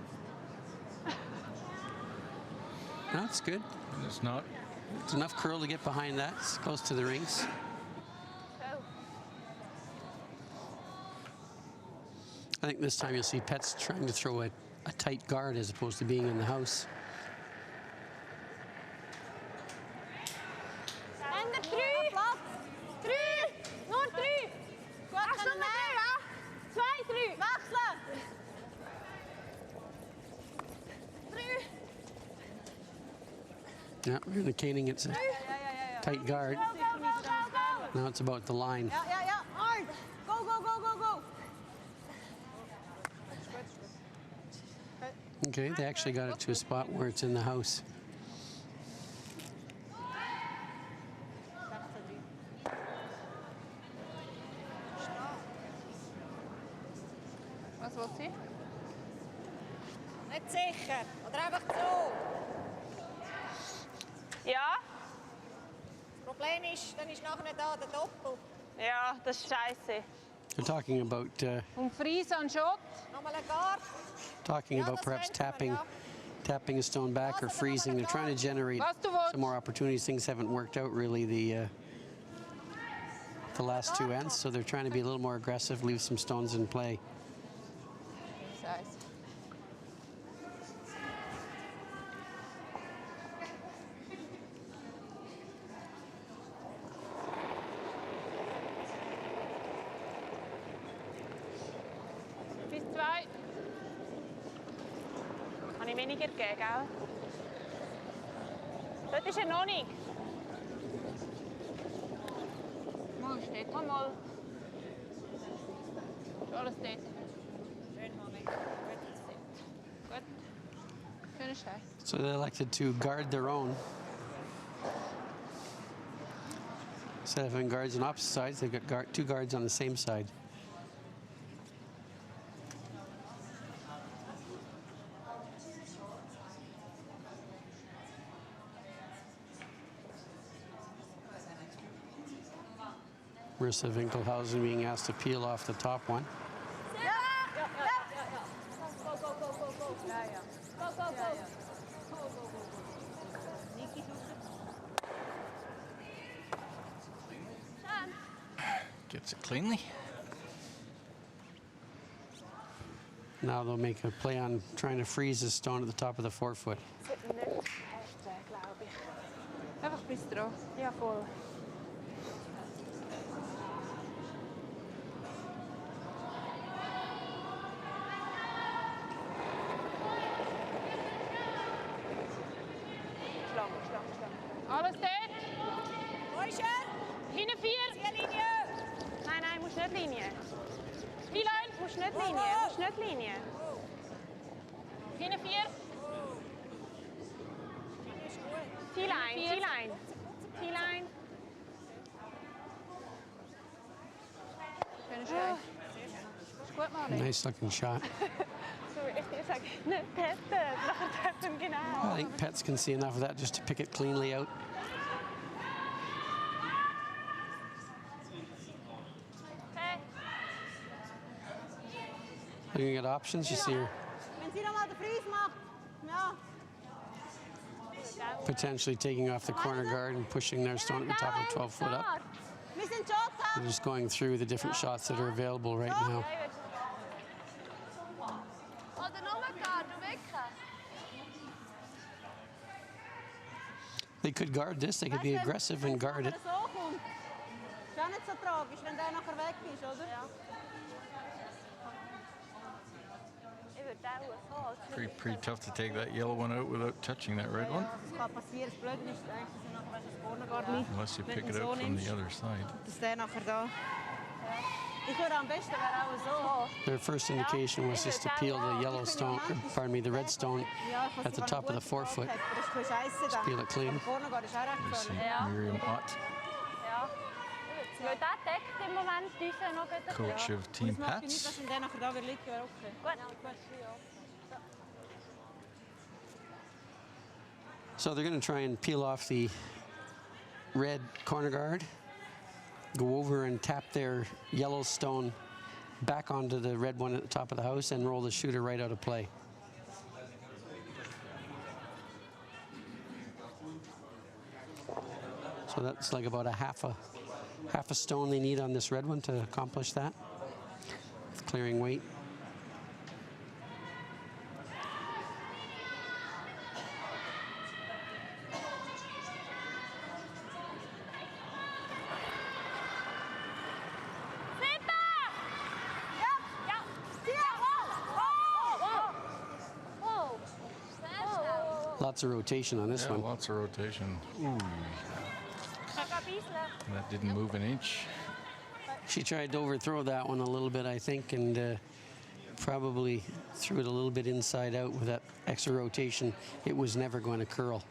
no, it's good. It's not. It's enough curl to get behind that. It's close to the rings. So. I think this time you'll see Pätz trying to throw a tight guard as opposed to being in the house. Ender 3! Platz! 3! Nur 3! Gut, können wir 2, 3! Wechseln! 3! Yeah, we're indicating it's a tight guard. Now it's about the line. Ja, ja, ja. Hard. Go, go, go, go, go. Okay, they actually got it to a spot where it's in the house. Was will sie? Nicht sicher. Oder einfach so. Ja? Das Problem ist, dann ist nachher nicht da der Doppel. Ja, das ist scheiße. They're talking about Und Fries an Schott. Nochmal ein Guard. perhaps tapping a stone back or freezing. They're trying to generate Was du willst. some more opportunities. Things haven't worked out really the last two ends, so they're trying to be a little more aggressive, leave some stones in play. Scheiße. Bis 2. Habe ich weniger gegeben, gell? Dort ist er noch nicht. Mal steht. Komm mal. Ist alles dort. Gut. Schöner Scheiß. So they elected to guard their own. Instead of having guards on opposite sides, they've got two guards on the same side. Marissa Winkelhausen being asked to peel off the top one. Ja, ja, ja, ja, ja. Go, go, go, go, go. Ja, ja. Go, go, go. Go, go, go, go. Niki Gets it cleanly. Now they'll make a play on trying to freeze the stone at the top of the forefoot. Das wird nicht heftig, glaube ich. Einfach bis dran. Ja, voll. Schlang. Alles dort. Wo ist er? Hinten 4. Ziellinie. Nein, nein, musst nicht Linie. T-Line. Musst nicht Linie, musst nicht Linie. Hinten 4. T-Line, Vier. T-Line. T-Line. Schöner Scheiß. Ist gut, Marlene. Nice looking shot. Sorry, ich sage nicht Pätz. Nachher treffen genau. I think Pätz can see enough of that just to pick it cleanly out. Hey. Looking at options, you see her Wenn sie nochmal den Freeze macht. Ja. potentially taking off the corner guard and pushing their stone at the top of 12 foot up. Wir sind Shots They're just going through the different shots that are available right now. Oder nochmal Garde wecken. They could guard this, they could be aggressive and guard it. So kommt. Ist ja nicht so tragisch, wenn der nachher weg ist, oder? Ja. Ich würde auch so. Pretty tough to take that yellow one out without touching that red one, Das kann passieren. Das Blöde ist eigentlich, dass er nachher das vorne gar nicht. unless you Wenn pick du it so out from nimmst, the other side. dass der nachher da. Ich würde am besten wäre auch so. Their first indication was just to peel the yellow stone, or, pardon me, the red stone Ja, ich weiß at the nicht, top of wann the er gut forefoot. gehabt hat, aber das ist ein bisschen scheisse dann. peel it clean. Vorne geht ist auch recht You see gefährlich. Ja. Miriam Ott. Ja. Weil der deckt im Moment diese noch ein bisschen. Coach of Team Das macht nichts, Pätz. wenn der nachher da wird liegen, wäre okay. Gut. So they're going to try and peel off the red corner guard, go over and tap their yellow stone back onto the red one at the top of the house and roll the shooter right out of play. So that's like about a half a stone they need on this red one to accomplish that, clearing weight. Lots of rotation on this Yeah, one. lots of rotation. Ooh, that didn't move an inch. She tried to overthrow that one a little bit, I think, and probably threw it a little bit inside out with that extra rotation. It was never going to curl.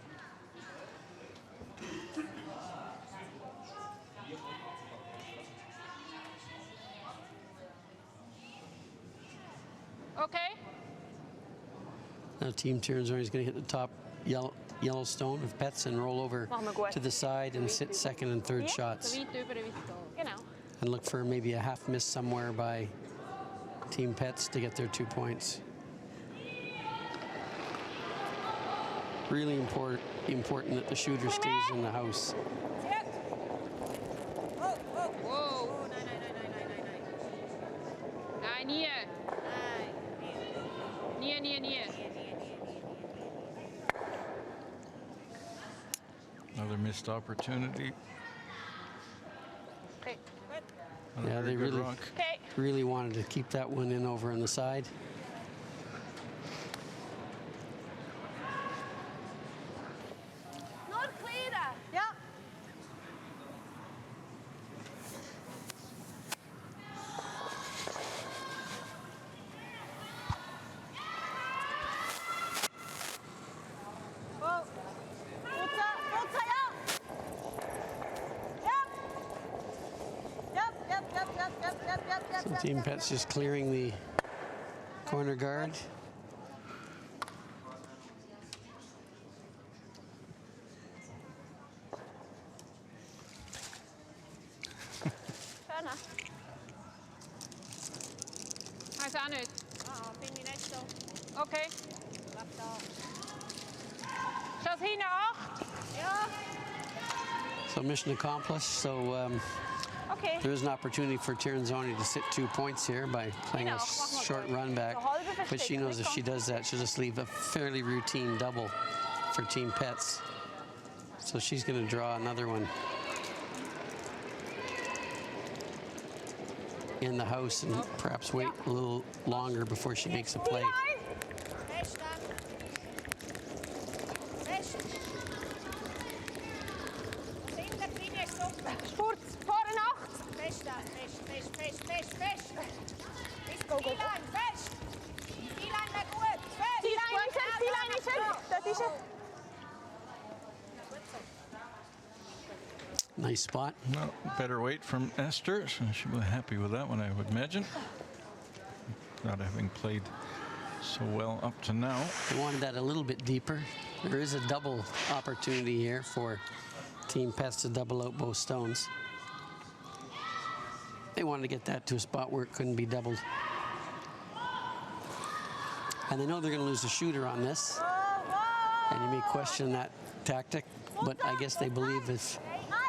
Okay. Now Team Tirinzoni is going to hit the top yellow stone of Pätz and roll over Machen wir gut. to the side and sit second and third shots. So weit über, wie es geht. Genau. And look for maybe a half miss somewhere by Team Pätz to get their 2 points. Really important that the shooter stays in the house. Wow. Nein, nie. Nie. Another missed opportunity. Okay. Another Yeah, very they good really- rock. Okay. Really wanted to keep that one in over on the side. Nur clearen. Ja. Oh. Putza, ja. So Team Pätz just clearing the corner guard. Schöner. Weiß auch nicht. Finde ich nicht so. Okay. Ist das hinten 8? Ja. So mission accomplished. So Okay. there is an opportunity for Tirinzoni to sit 2 points here by playing a short run back. But she knows if she does that, she'll just leave a fairly routine double for Team Pätz. So she's going to draw another one in the house and perhaps wait a little longer before she makes a play. Fest dann. Fest. Hinter die Linie ist super. Spurt, vorne 8. Fest dann. Fest. Zielline, fest. Zielline wäre gut. Fest. Zielline ist hin. Das ist er. Nice spot. Well, better weight from Esther, so she'll be happy with that one, I would imagine. Not having played so well up to now. They wanted that a little bit deeper. There is a double opportunity here for Team Pätz to double out both stones. They wanted to get that to a spot where it couldn't be doubled. And they know they're going to lose the shooter on this. And you may question that tactic, but I guess they believe if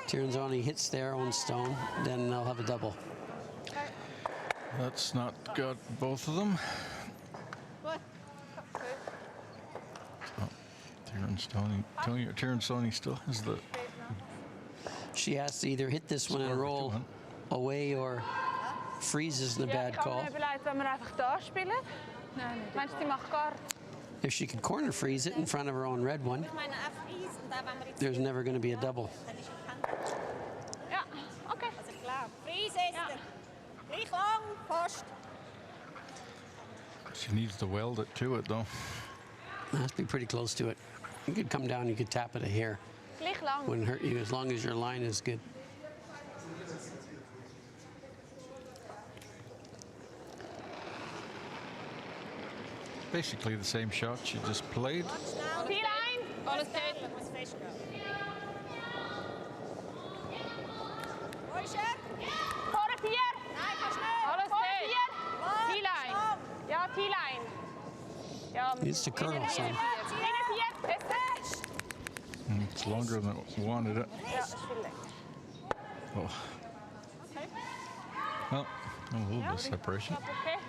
Tirinzoni hits their own stone, then they'll have a double. That's not got both of them. Tirinzoni still has the. She has to either hit this one and roll away or freezes in a bad Ich habe call. mir überlegt, wenn wir einfach da spielen. Nein, nicht. Meinst du, die macht gar? If she could corner freeze it in front of her own red one, Ich meine, Freeze und da, wenn wir jetzt. there's never going to be a double. Dann ist er Ja, okay. Also klar. Freeze ist er. Gleich lang, fast. She needs to weld it to it, though. It has to be pretty close to it. You could come down, you could tap it a hair. Gleich lang. Wouldn't hurt you as long as your line is good. basically the same shot she just played. T-line. Alles duidelijk, moet festgaan. Mooi, Sher. Vork hier. Nee, ga snel. Alles Vork goed. hier. T-line. Stop. Ja, T-line. Ja, Needs to curl some. Binnen 4. Beste. It's longer than it wanted it. Ja, dat is veel lekker. Oh. Well, a little bit of separation. Oké.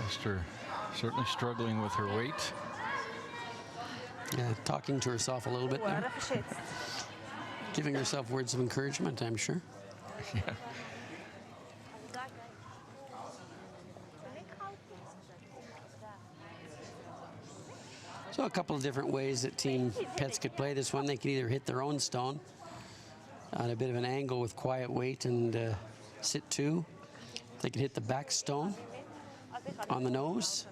Esther certainly struggling with her weight. Yeah, talking to herself a little bit there. Even shit. Giving herself words of encouragement, I'm sure. Yeah. So a couple of different ways that Team Pätz could play this one. They could either hit their own stone on a bit of an angle with quiet weight and sit two. They could hit the back stone on the nose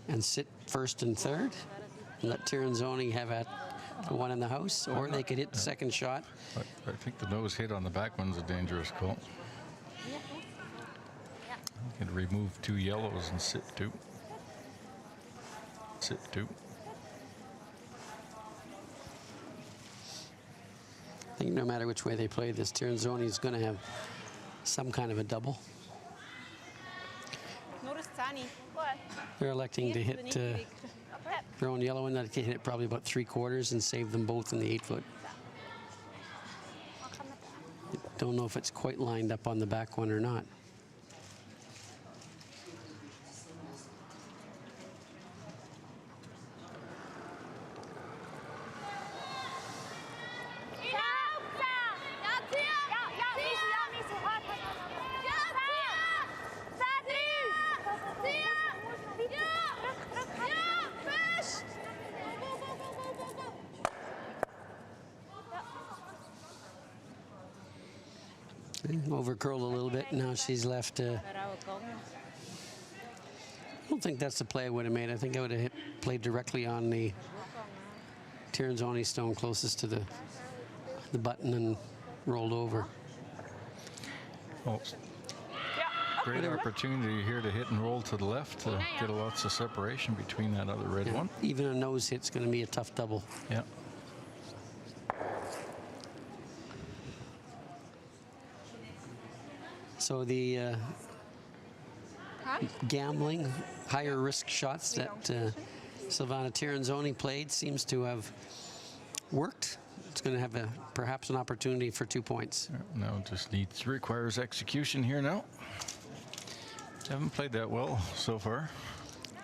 and sit first and third and let Tirinzoni have at the one in the house, or they could hit the second shot. I think the nose hit on the back one's a dangerous call. You could remove 2 yellows and sit 2. Sit 2. I think no matter which way they play this, Tirinzoni is going to have some kind of a double. Noor is Tani. They're electing to hit their own yellow one. That can hit it probably about 3/4 and save them both in the 8-foot. Don't know if it's quite lined up on the back one or not. Over curled a little bit. Now she's left. I don't think that's the play I would have made. I think I would have played directly on the Tirinzoni stone closest to the button and rolled over. Oh, great opportunity here to hit and roll to the left to get lots of separation between that other red one. Even a nose hit's going to be a tough double. Yeah. So the gambling, higher risk shots that Silvana Tirinzoni played seems to have worked. It's going to have perhaps an opportunity for 2 points. Now just requires execution here now. Haven't played that well so far.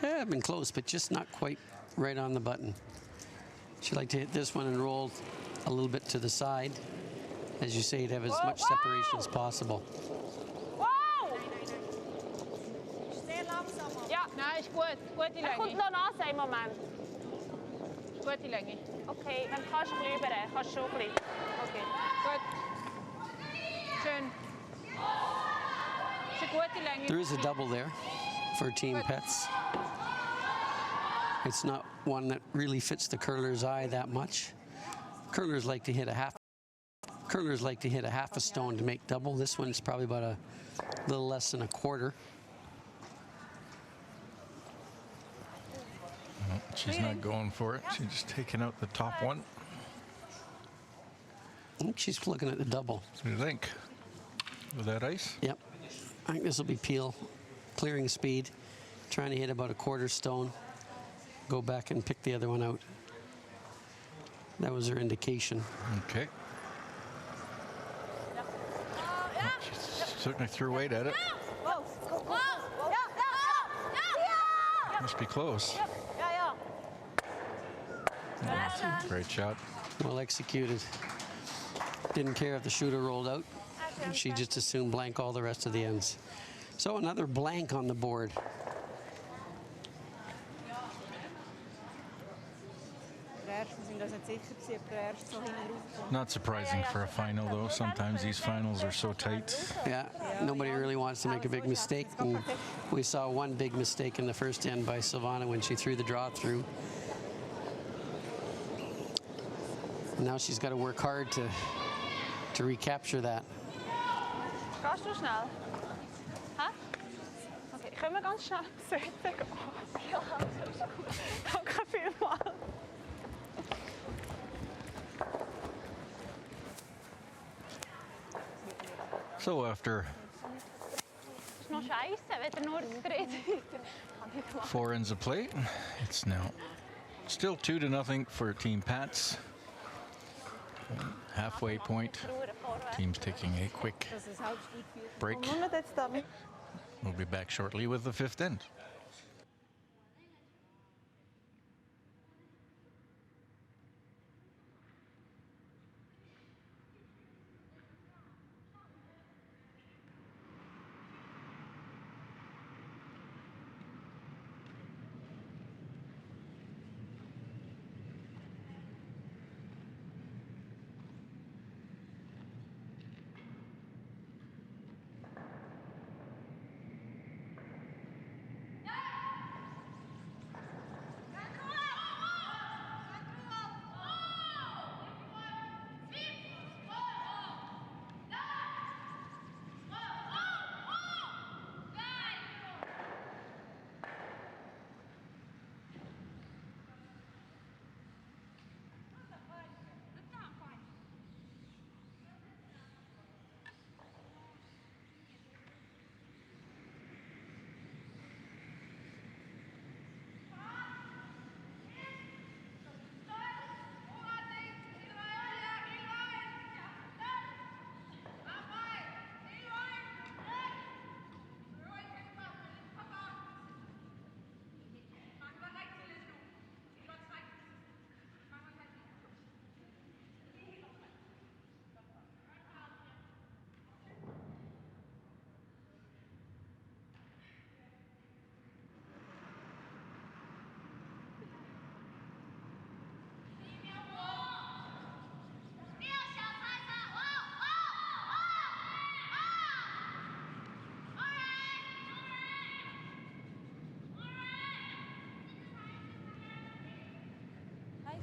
Yeah, I've been close, but just not quite right on the button. She'd like to hit this one and roll a little bit to the side. As you say, to have as much separation as possible. Ja, Nee, is goed. Goed die het komt lengte. dan aan zijn moment. Goed die lengte. Oké, dan ga je blijven, ga je zo blijven. Oké. Goed. Schön. Is goed die lengte. There is a double there for Team Pätz. It's not one that really fits the curler's eye that much. Curlers like to hit a half a stone to make double. This one's probably about a little less than a quarter. No, she's not going for it. She's just taking out the top one. I think she's looking at the double. What do you think? With that ice? Yep. I think this will be Peel. Clearing speed. Trying to hit about a quarter stone. Go back and pick the other one out. That was her indication. Okay. She certainly threw weight at it. Must be close. Great shot. Well executed. Didn't care if the shooter rolled out. She just assumed blank all the rest of the ends. So another blank on the board. Not surprising for a final, though. Sometimes these finals are so tight. Yeah, nobody really wants to make a big mistake. And we saw one big mistake in the first end by Silvana when she threw the draw through. Now she's got to work hard to recapture that. Ga zo snel. Huh? Oké, können wir ganz schnell zur Seite gehen? Ja, das ist gut. Danke vielmals. So after Das ist noch scheiße, wenn ihr nur dreht. 4 ends of play, it's now still 2-0 for Team Pätz. Halfway point. Team's taking a quick break. We'll be back shortly with the 5th end.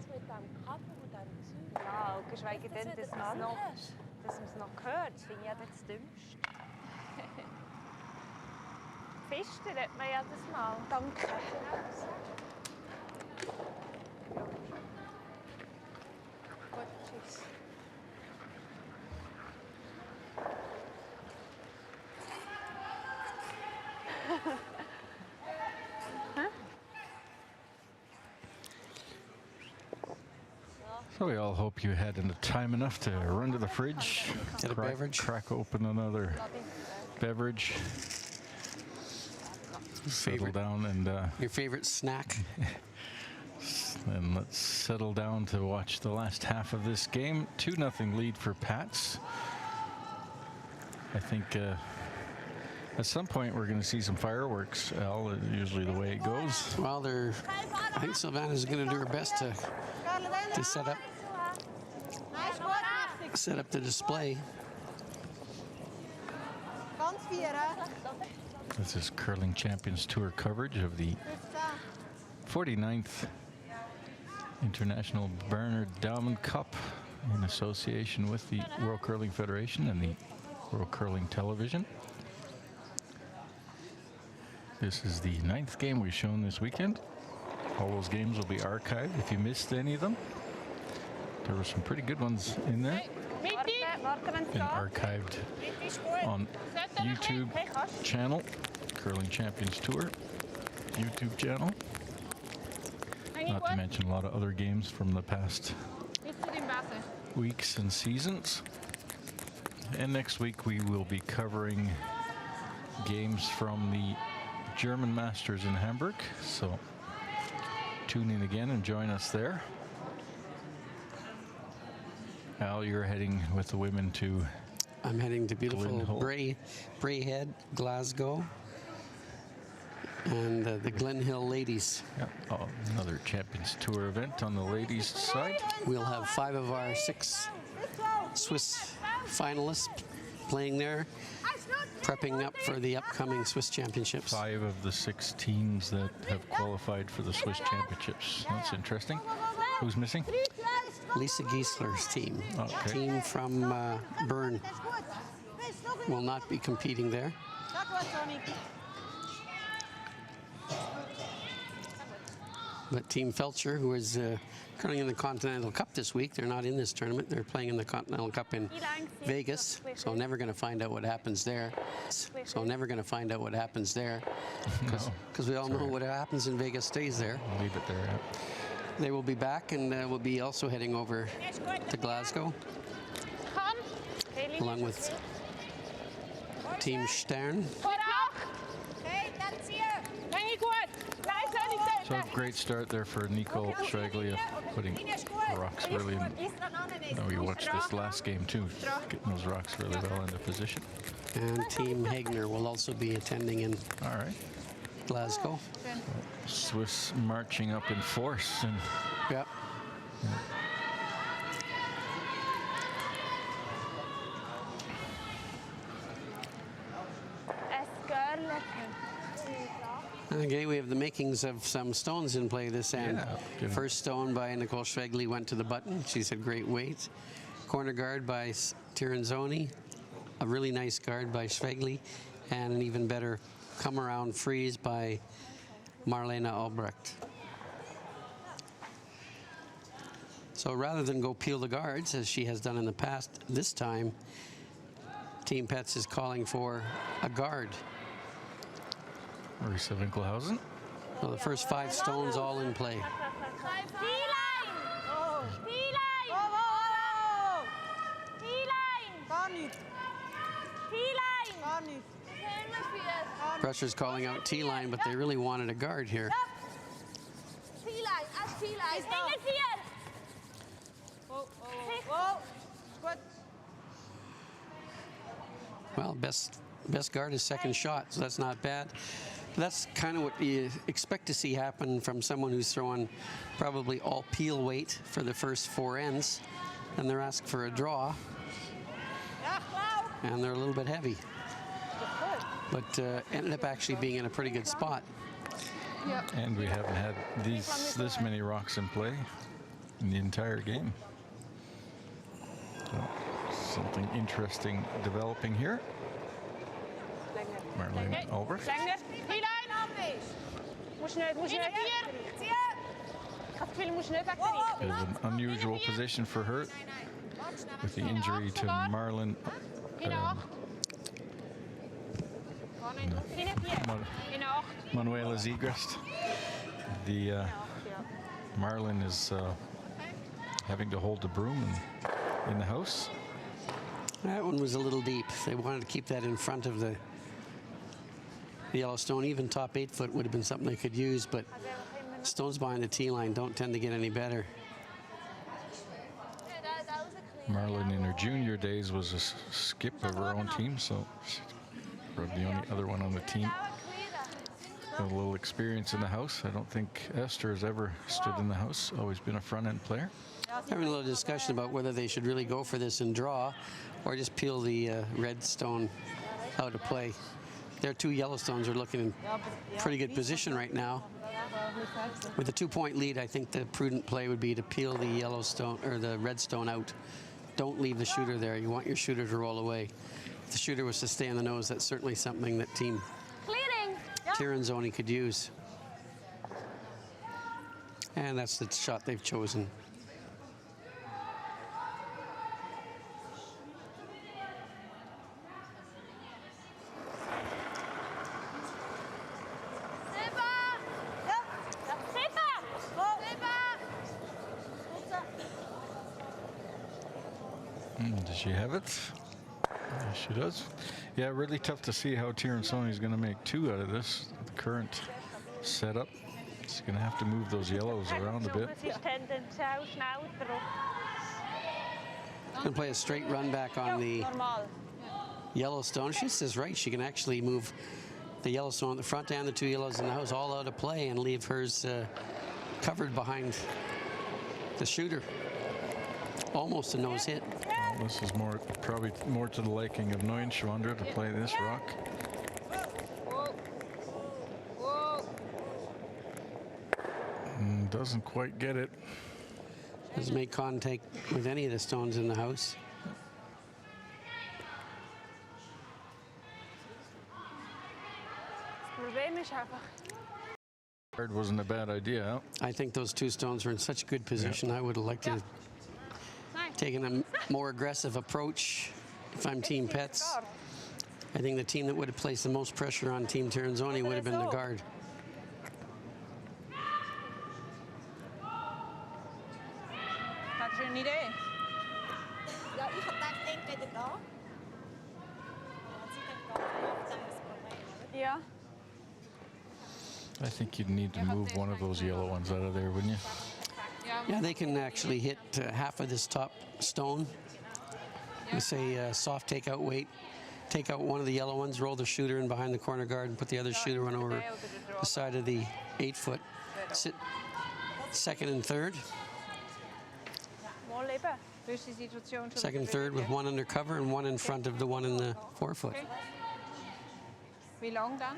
Mit dem Kaffee und dem Zeug. Ja, und geschweige denn, dass man noch es noch hört. Das finde ich ja das Dümmste. Fisten hat man ja das mal. Danke. Gut, tschüss. So we all hope you had time enough to run to the fridge, Get a beverage. crack open another beverage, settle down, and Your favorite snack? then let's settle down to watch the last half of this game. 2-0 lead for Pätz. I think at some point we're going to see some fireworks, Al, usually the way it goes. Well, I think Savannah's going to do her best to set up the display. This is Curling Champions Tour coverage of the 49th International Bern Diamond Cup in association with the World Curling Federation and the World Curling Television. This is the 9th game we've shown this weekend. All those games will be archived if you missed any of them. There were some pretty good ones in there. Been archived on YouTube channel, Curling Champions Tour YouTube channel. Not to mention a lot of other games from the past weeks and seasons. And next week we will be covering games from the German Masters in Hamburg. So tune in again and join us there. Al, you're heading with the women to... I'm heading to beautiful Glenhill. Brayhead, Glasgow, and the Glenhill ladies. Yeah, another Champions Tour event on the ladies' side. We'll have 5 of our 6 Swiss finalists playing there, prepping up for the upcoming Swiss Championships. 5 of the 6 teams that have qualified for the Swiss Championships. That's interesting. Who's missing? Lisa Giesler's team. Okay. Team from Bern will not be competing there. But Team Felcher, who is currently in the Continental Cup this week, they're not in this tournament. They're playing in the Continental Cup in Vegas, so never going to find out what happens there. Because we all know what happens in Vegas stays there. Leave it there. They will be back and will be also heading over to Glasgow, along with Team Stern. So a great start there for Nico Schweglia, putting rocks really in. We watched this last game too, getting those rocks really well into position. And Team Hagner will also be attending in Glasgow. Swiss marching up in force. And yep. Okay, we have the makings of some stones in play this end. First stone by Nicole Schwegli went to the button. She's had great weight. Corner guard by Tirinzoni. A really nice guard by Schwegli. And an even better come-around freeze by Marlene Albrecht. So rather than go peel the guards, as she has done in the past, this time, Team Pätz is calling for a guard. Marisa Winkelhausen. Well, the first 5 stones all in play. Pressure's calling out T-line, but they really wanted a guard here. Well, best guard is second shot, so that's not bad. That's kind of what you expect to see happen from someone who's throwing probably all peel weight for the first 4 ends, and they're asked for a draw, and they're a little bit heavy, but ended up actually being in a pretty good spot. And we haven't had this many rocks in play in the entire game. So something interesting developing here. Marlene Albrecht. It was an unusual position for her with the injury to Marlene. Manuela Siegrist. The Marlene is having to hold the broom in the house. That one was a little deep. They wanted to keep that in front of the Yellowstone. Even top 8 foot would have been something they could use, but stones behind the tee line don't tend to get any better. Marlene in her junior days was a skip of her own team, so the only other one on the team. A little experience in the house. I don't think Esther has ever stood in the house, always been a front end player. Having a little discussion about whether they should really go for this and draw or just peel the red stone out of play. Their 2 Yellowstones are looking in pretty good position right now. With a 2-point lead, I think the prudent play would be to peel the Yellowstone or the red stone out. Don't leave the shooter there. You want your shooter to roll away. If the shooter was to stay on the nose, that's certainly something that Team Tirinzoni could use. And that's the shot they've chosen. Does she have it? Yes, she does. Yeah, really tough to see how Tirinzoni is going to make 2 out of this. The current setup. She's going to have to move those yellows around a bit. Going to play a straight run back on the Yellowstone. She says right, she can actually move the Yellowstone at the front and the 2 yellows in the house all out of play and leave hers covered behind the shooter. Almost a nose hit. Well, this is probably more to the liking of Neuenschwander to play this rock. And doesn't quite get it. Doesn't make contact with any of the stones in the house. Guard wasn't a bad idea. Huh? I think those two stones were in such good position. I would have liked to have taken a more aggressive approach if I'm Team Pätz. I think the team that would have placed the most pressure on Team Tirinzoni would have been the Guard. Hat je een idee? Ja, ich habe gedacht, entweder da. Man sieht dann gar nicht das Problem, oder? Ja. I think you'd need to move one of those yellow ones out of there, wouldn't you? Yeah, they can actually hit half of this top stone. We say soft takeout weight. Take out one of the yellow ones, roll the shooter in behind the corner guard, and put the other shooter one over the side of the 8-foot. Sit second and third. Mooi leven. Dus die situatie. Second, third with one under cover and one in front of the one in the 4-foot. Wie lang dan?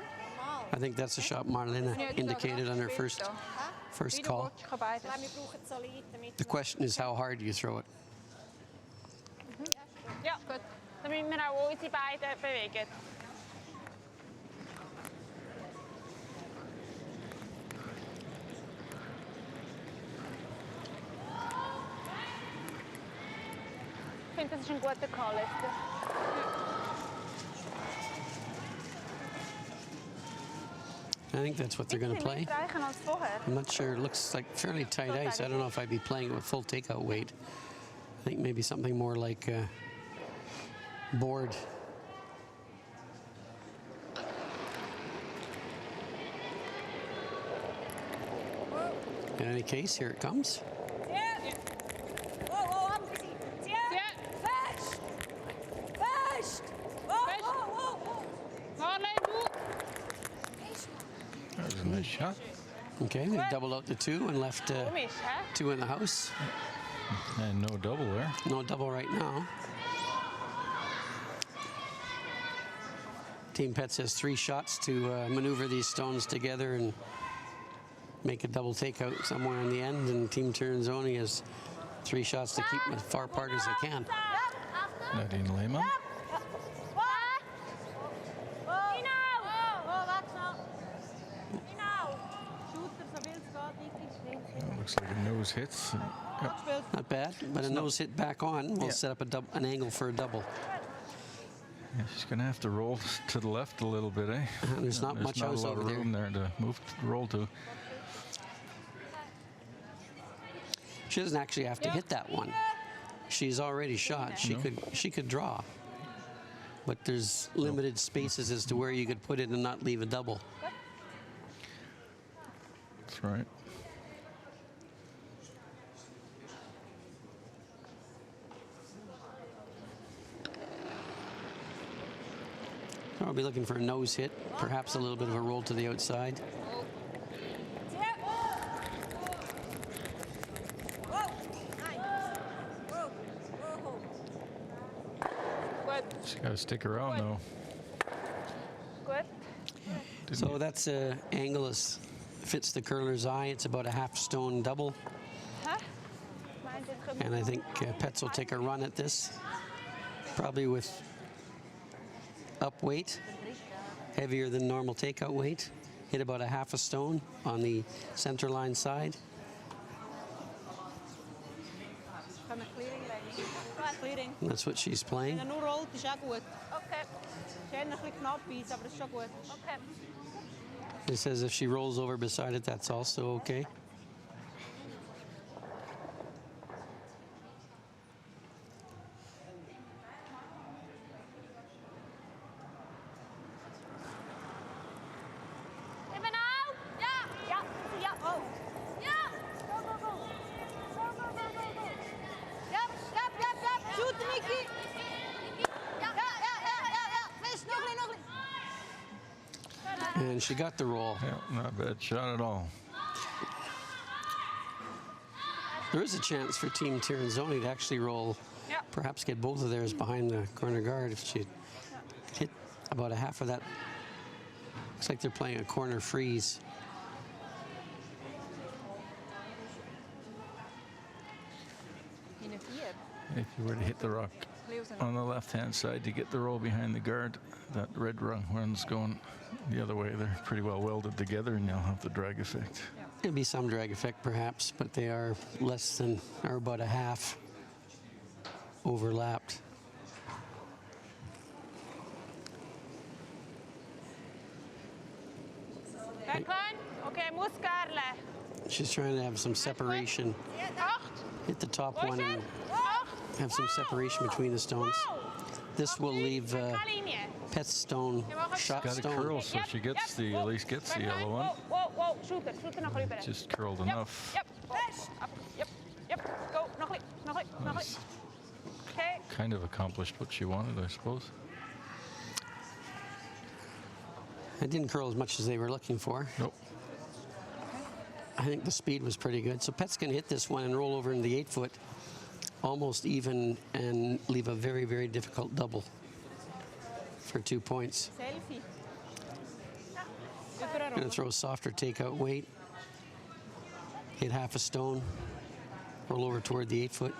I think that's the shot Marlena indicated on her first call. Maar we brauchen het solid, damit The question is how hard you throw it. Ja, goed. Dan moeten we nou unsere beiden bewegen. Ich finde, das ist ein guter Call. I think that's what they're going to play. Als vorher. I'm not sure. It looks like fairly tight ice. I don't know if I'd be playing it with full takeout weight. I think maybe something more like board. In any case, here it comes. That was a nice shot. Okay, they've doubled out the two and left two in the house. And no double there. No double right now. Team Pätz has 3 shots to maneuver these stones together and make a double takeout somewhere in the end. And Team Tirinzoni has 3 shots to keep them as far apart as they can. Nadine Lehmann. Looks like a nose hits. Yep. Not bad, but a nose hit back on will set up an angle for a double. Yeah, she's going to have to roll to the left a little bit, eh? There's not much not house a lot over of room there to move, roll to. She doesn't actually have to hit that one. She's already shot. She could draw. But there's limited spaces as to where you could put it and not leave a double. That's right. I'll be looking for a nose hit, perhaps a little bit of a roll to the outside. She's got to stick around though. Good. So that's angle is fits the curler's eye. It's about a half stone double. And I think Pätz will take a run at this, probably with up weight, heavier than normal takeout weight. Hit about a half a stone on the center line side. And that's what she's playing. nur rollt, ist auch gut. Okay. Schön ein bisschen knapp ist, aber das ist schon gut. Okay. It says if she rolls over beside it, that's also okay. And she got the roll. Yeah, not a bad shot at all. There is a chance for Team Tirinzoni to actually roll, perhaps get both of theirs behind the corner guard if she hit about a half of that. Looks like they're playing a corner freeze. If you were to hit the rock on the left-hand side to get the roll behind the guard, that red run's going the other way. They're pretty well welded together, and you'll have the drag effect. There'll be some drag effect perhaps, but they are less than, or about a half overlapped. Klein. Okay, muss Karle. She's trying to have some separation. 8. Hit the top Wo one ist and er? have some separation between the stones. This will leave Linie. Pätz stone shot Got to stone. curl so she gets the, at least gets the yellow one. Whoa. Shooter noch rüber. Just curled enough. Yep. Go. Noch ein. Nice. Okay. Kind of accomplished what she wanted, I suppose. It didn't curl as much as they were looking for. Nope. I think the speed was pretty good. So Pätz can hit this one and roll over in the 8-foot almost even and leave a very, very difficult double for 2 points. Selfie. Going to throw a softer takeout weight. Hit half a stone. Roll over toward the 8-foot.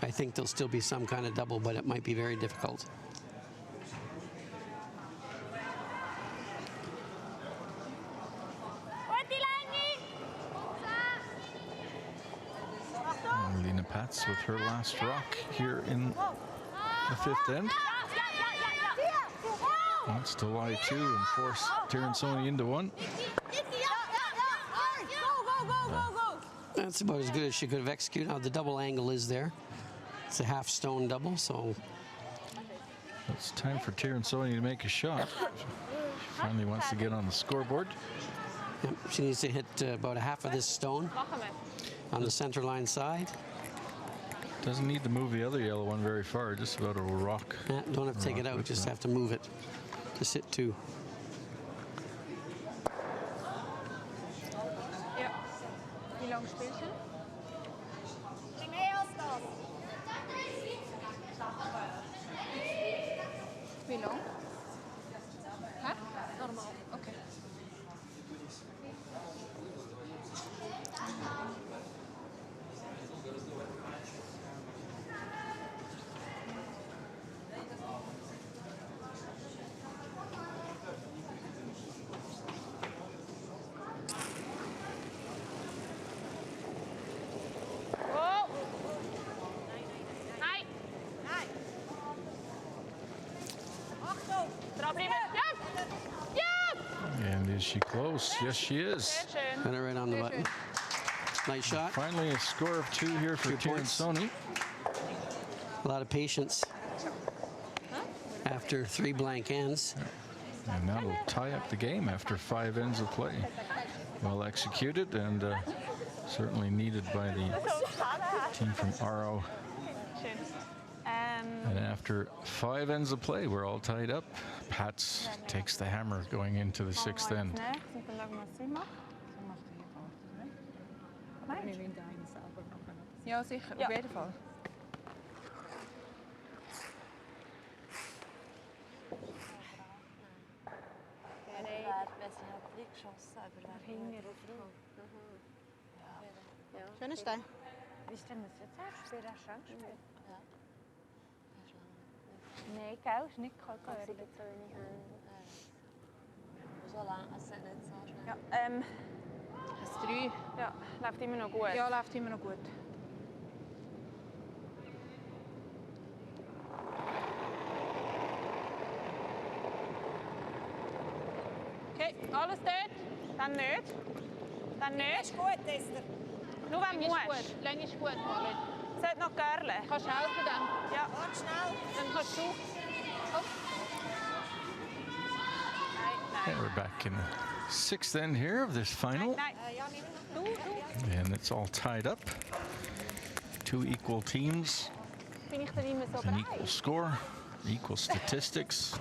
I think there'll still be some kind of double, but it might be very difficult. Lena Pätz with her last rock here in the 5th end. Wants to lie 2 and force Tirinzoni into 1. That's about as good as she could have executed. Now the double angle is there. It's a half stone double, so It's time for Tirinzoni to make a shot. She finally wants to get on the scoreboard. yep, she needs to hit about a half of this stone on the center line side. Doesn't need to move the other yellow one very far, just about a rock. Yeah, don't have to take it Rock out, with just that. have to move it to sit 2. Ja. Wie lange spielst du? Wie lang? Hä? Normal. Okay. Oh. Nein. Achtung. Dranbleiben. Ja. And is she close? Yes, she is. Sehr schön. Got it right on the button. Nice shot. Finally, a score of 2 here for 2 points. Tirinzoni. A lot of patience after 3 blank ends. And that'll tie up the game after 5 ends of play. Well executed and certainly needed by the team from Aro. Schön. And after 5 ends of play, we're all tied up. Pätz takes the hammer going into the 6th end. Und dann schauen wir, was sie macht. Meinst du? Ja, sicher. Ja. Auf jeden Fall. Schöner Stein. Ist denn das jetzt erst wieder schön gespielt? Nein, gell? Ist nicht kalt gehört. Ja, Das 3. ja, läuft immer noch gut. Ja, läuft immer noch gut. Okay, alles dort. Dann nicht. Dann nicht. Ist gut, Esther. Nur wenn du musst. Gut. Länge ist gut, Marlin. Sollte noch Görle. Kannst du helfen dann? Ja. Warte schnell. Dann kannst du. And we're back in the 6th end here of this final. Nein. Ja, nimm. And it's all tied up. 2 equal teams, Bin ich dann immer so an equal bereit? score, equal statistics.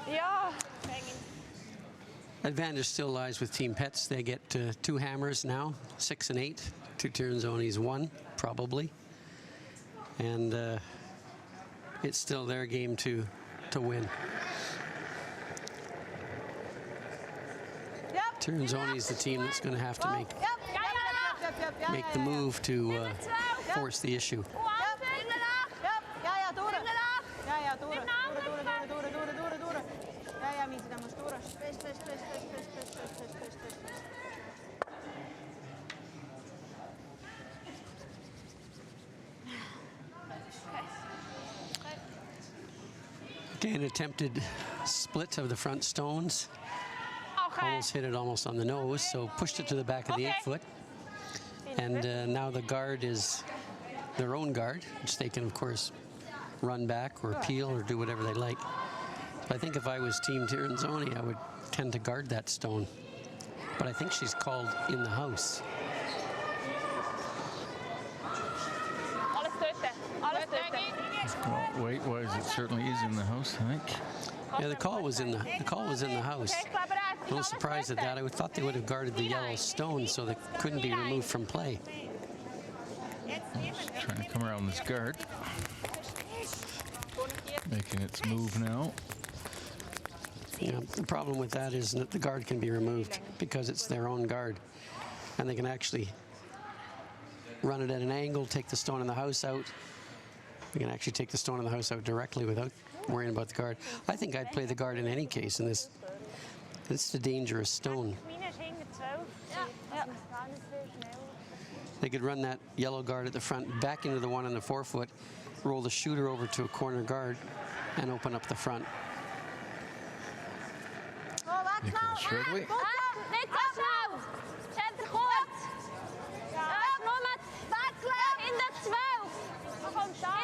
Ja. Advantage still lies with Team Pätz. They get 2 hammers now, 6 and 8. To Tirinzoni's 1, probably. And it's still their game to win. Tirinzoni's the team that's going to have to make the move to force the issue. Ja, Okay, an attempted split of the front stones. Okay. Almost hit it almost on the nose, so pushed it to the back of the 8-foot. And now the guard is their own guard, which they can, of course, run back or peel or do whatever they like. So I think if I was Team Tirinzoni, I would tend to guard that stone. But I think she's called in the house. Alles dort. Alles dort. Well, weight-wise, it certainly is in the house, I think. Yeah, the call was in the house. A little surprised at that. I would thought they would have guarded the yellow stone so they couldn't be removed from play. It's trying to come around this guard. Making its move now. Yeah, the problem with that is that the guard can be removed because it's their own guard. And they can actually run it at an angle, take the stone in the house out. They can actually take the stone in the house out directly without worrying about the guard. I think I'd play the guard in any case in this. It's a dangerous stone. They could run that yellow guard at the front back into the one on the 4-foot, roll the shooter over to a corner guard, and open up the front. Nicholas Shredley. Niet zo snel. Zet er goed. Ja, nog met in de 12.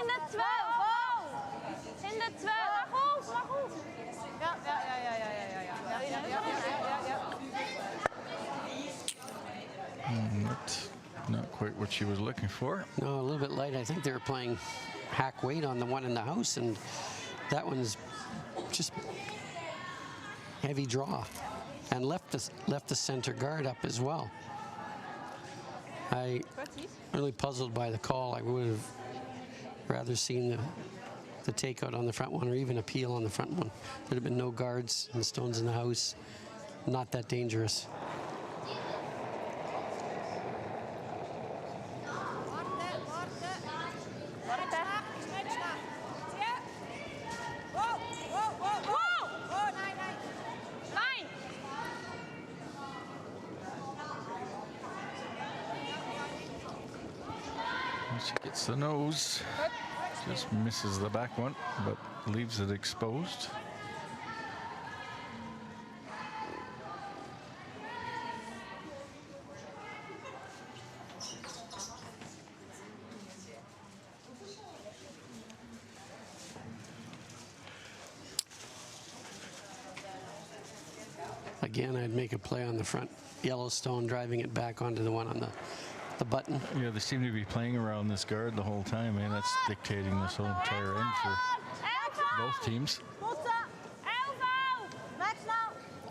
In de 12. In de 12. Maar goed. Not quite what she was looking for. No, a little bit light. I think they were playing hack weight on the one in the house, and that one's just heavy draw, and left the center guard up as well. I'm really puzzled by the call. I would have rather seen the takeout on the front one, or even a peel on the front one. There'd have been no guards and stones in the house. Not that dangerous. She gets the nose, just misses the back one, but leaves it exposed. Again, I'd make a play on the front Yellowstone, driving it back onto the one on the button. Yeah, they seem to be playing around this guard the whole time, and that's dictating this whole entire end for both teams.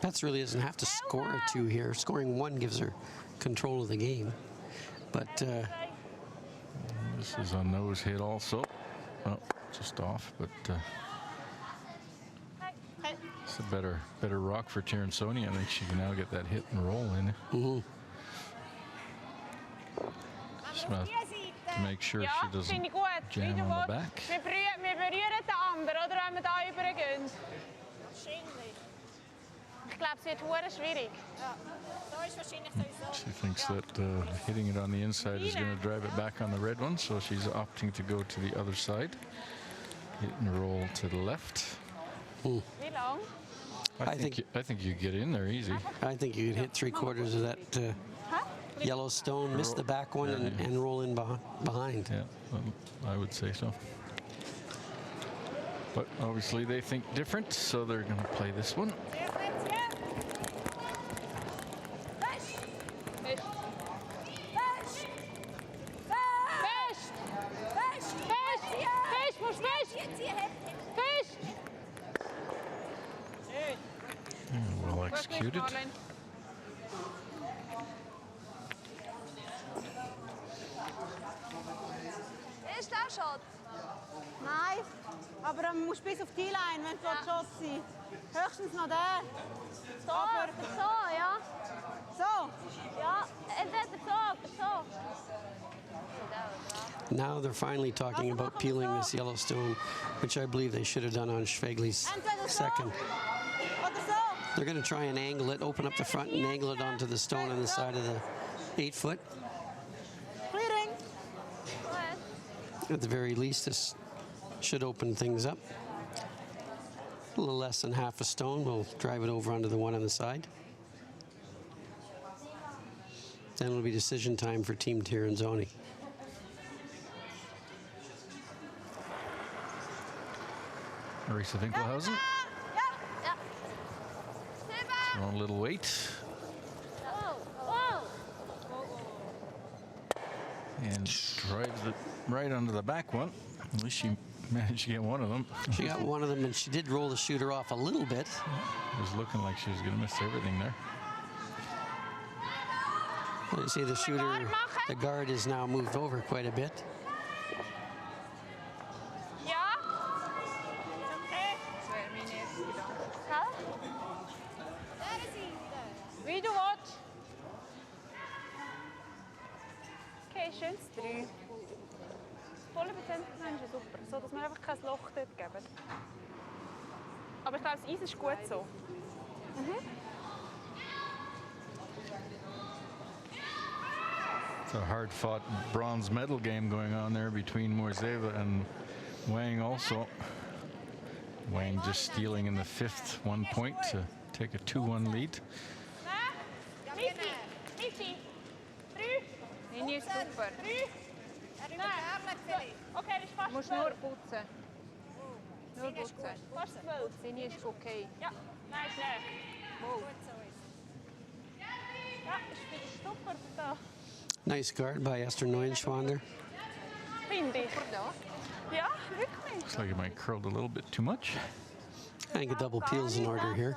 Pätz really doesn't have to score a 2 here. Scoring 1 gives her control of the game. But this is a nose hit also. Well, just off, but it's a better rock for Tirinzoni. I think she can now get that hit and roll in. Just to make sure she doesn't jam on the back. Wir berühren den anderen, oder, wenn wir da übergehen. Ich glaube, es wird verdammt schwierig. She thinks that hitting it on the inside is going to drive it back on the red one, so she's opting to go to the other side. Hit and roll to the left. Wie lang? I think you get in there easy. I think you could hit 3/4 of that yellow stone, miss the back one, and roll in behind. Yeah, I would say so. But obviously they think different, so they're going to play this one. Well executed. Ist der Shot? Nein, aber dann musst du bis auf die Line, wenn du Schuss sein. Höchstens noch der. So, oder so, ja. So. Ja, entweder so oder so. Now they're finally talking about peeling this Yellowstone, which I believe they should have done on Schwegli's second. Oder so. They're going to try and angle it, open up the front and angle it onto the stone on the side of the 8-foot. Clearing. At the very least, this should open things up. A little less than half a stone. We'll drive it over onto the one on the side. Then it'll be decision time for Team Tirinzoni. Marisa Winkelhausen. Throwing a little weight. And drives it right under the back one. At least she managed to get one of them. She got one of them, and she did roll the shooter off a little bit. It was looking like she was going to miss everything there. You see the shooter, the guard is now moved over quite a bit. Ja. Wie du willst. Okay, schönes 3. Volle Prozentmensch, super. So, dass wir einfach kein Loch dort geben. Aber ich glaube, das Eis ist gut so. It's a hard-fought bronze medal game going on there between Morzeva and Wang also. Wang just stealing in the 5th 1 point to take a 2-1 lead. Missy. 3. Linie ist super. 3. Okay, das ist fast Du musst 12. nur putzen. Nur putzen. Fast 12. Die Linie ist okay. Ja, nein, ist näher. Wow. Ja, ist super da. Nice guard by Esther Neuenschwander. Finde ich. Ja, wirklich. Looks like it might curled a little bit too much. I think a double peel's in order here.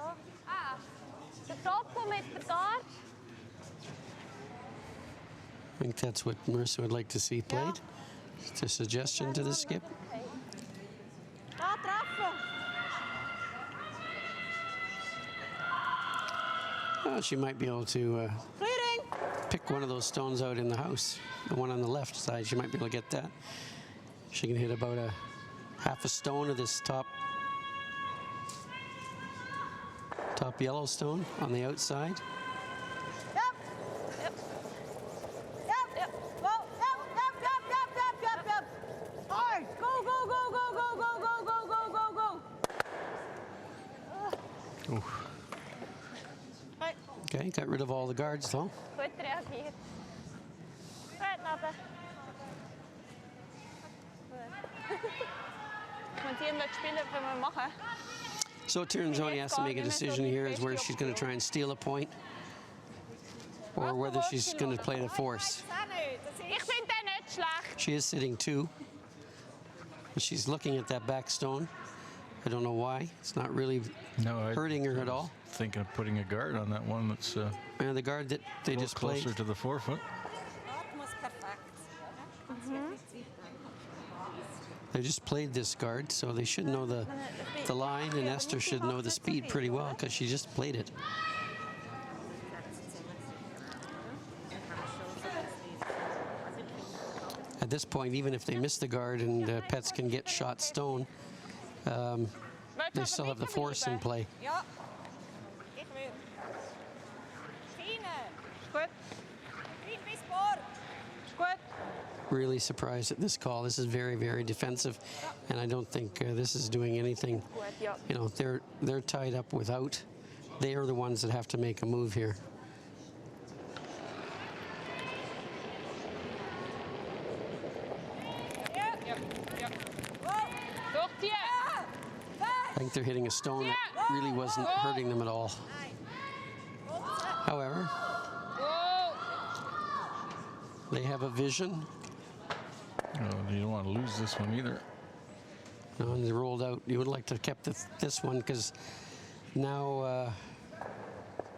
Der Doppel mit der Guard. I think that's what Marissa would like to see played. It's a suggestion to the skip. Da, treffen. Oh, she might be able to Clearing. pick one of those stones out in the house. The one on the left side, she might be able to get that. She can hit about a half a stone of this top yellow stone on the outside. Yep. Yep. Yep. Go. Yep. Hard. Go. Oof. Right. Okay, got rid of all the guards though. Gut reagiert. Gut, Laden. Wenn sie nicht spielen, wenn wir machen. So Tirinzoni has to make a decision here as where she's going to try and steal a point or whether she's going to play the force. Ich finde den nicht schlecht. She is sitting 2. She's looking at that back stone. I don't know why. It's not really hurting her at all. Thinking of putting a guard on that one that's And the guard that they just played. closer to the 4-foot. They just played this guard, so they should know the line, and Esther should know the speed pretty well because she just played it. At this point, even if they miss the guard and Pätz can get shot stone, they still have the force in play. Ja. Ich will. Fine. Gut. Rein bis Bord. Gut. Really surprised at this call. This is very, very defensive, and I don't think this is doing anything. You know, they're tied up without. They are the ones that have to make a move here. Durchziehen. I think they're hitting a stone that really wasn't hurting them at all. However, they have a vision. You don't want to lose this one either. And they rolled out. You would like to have kept this one because now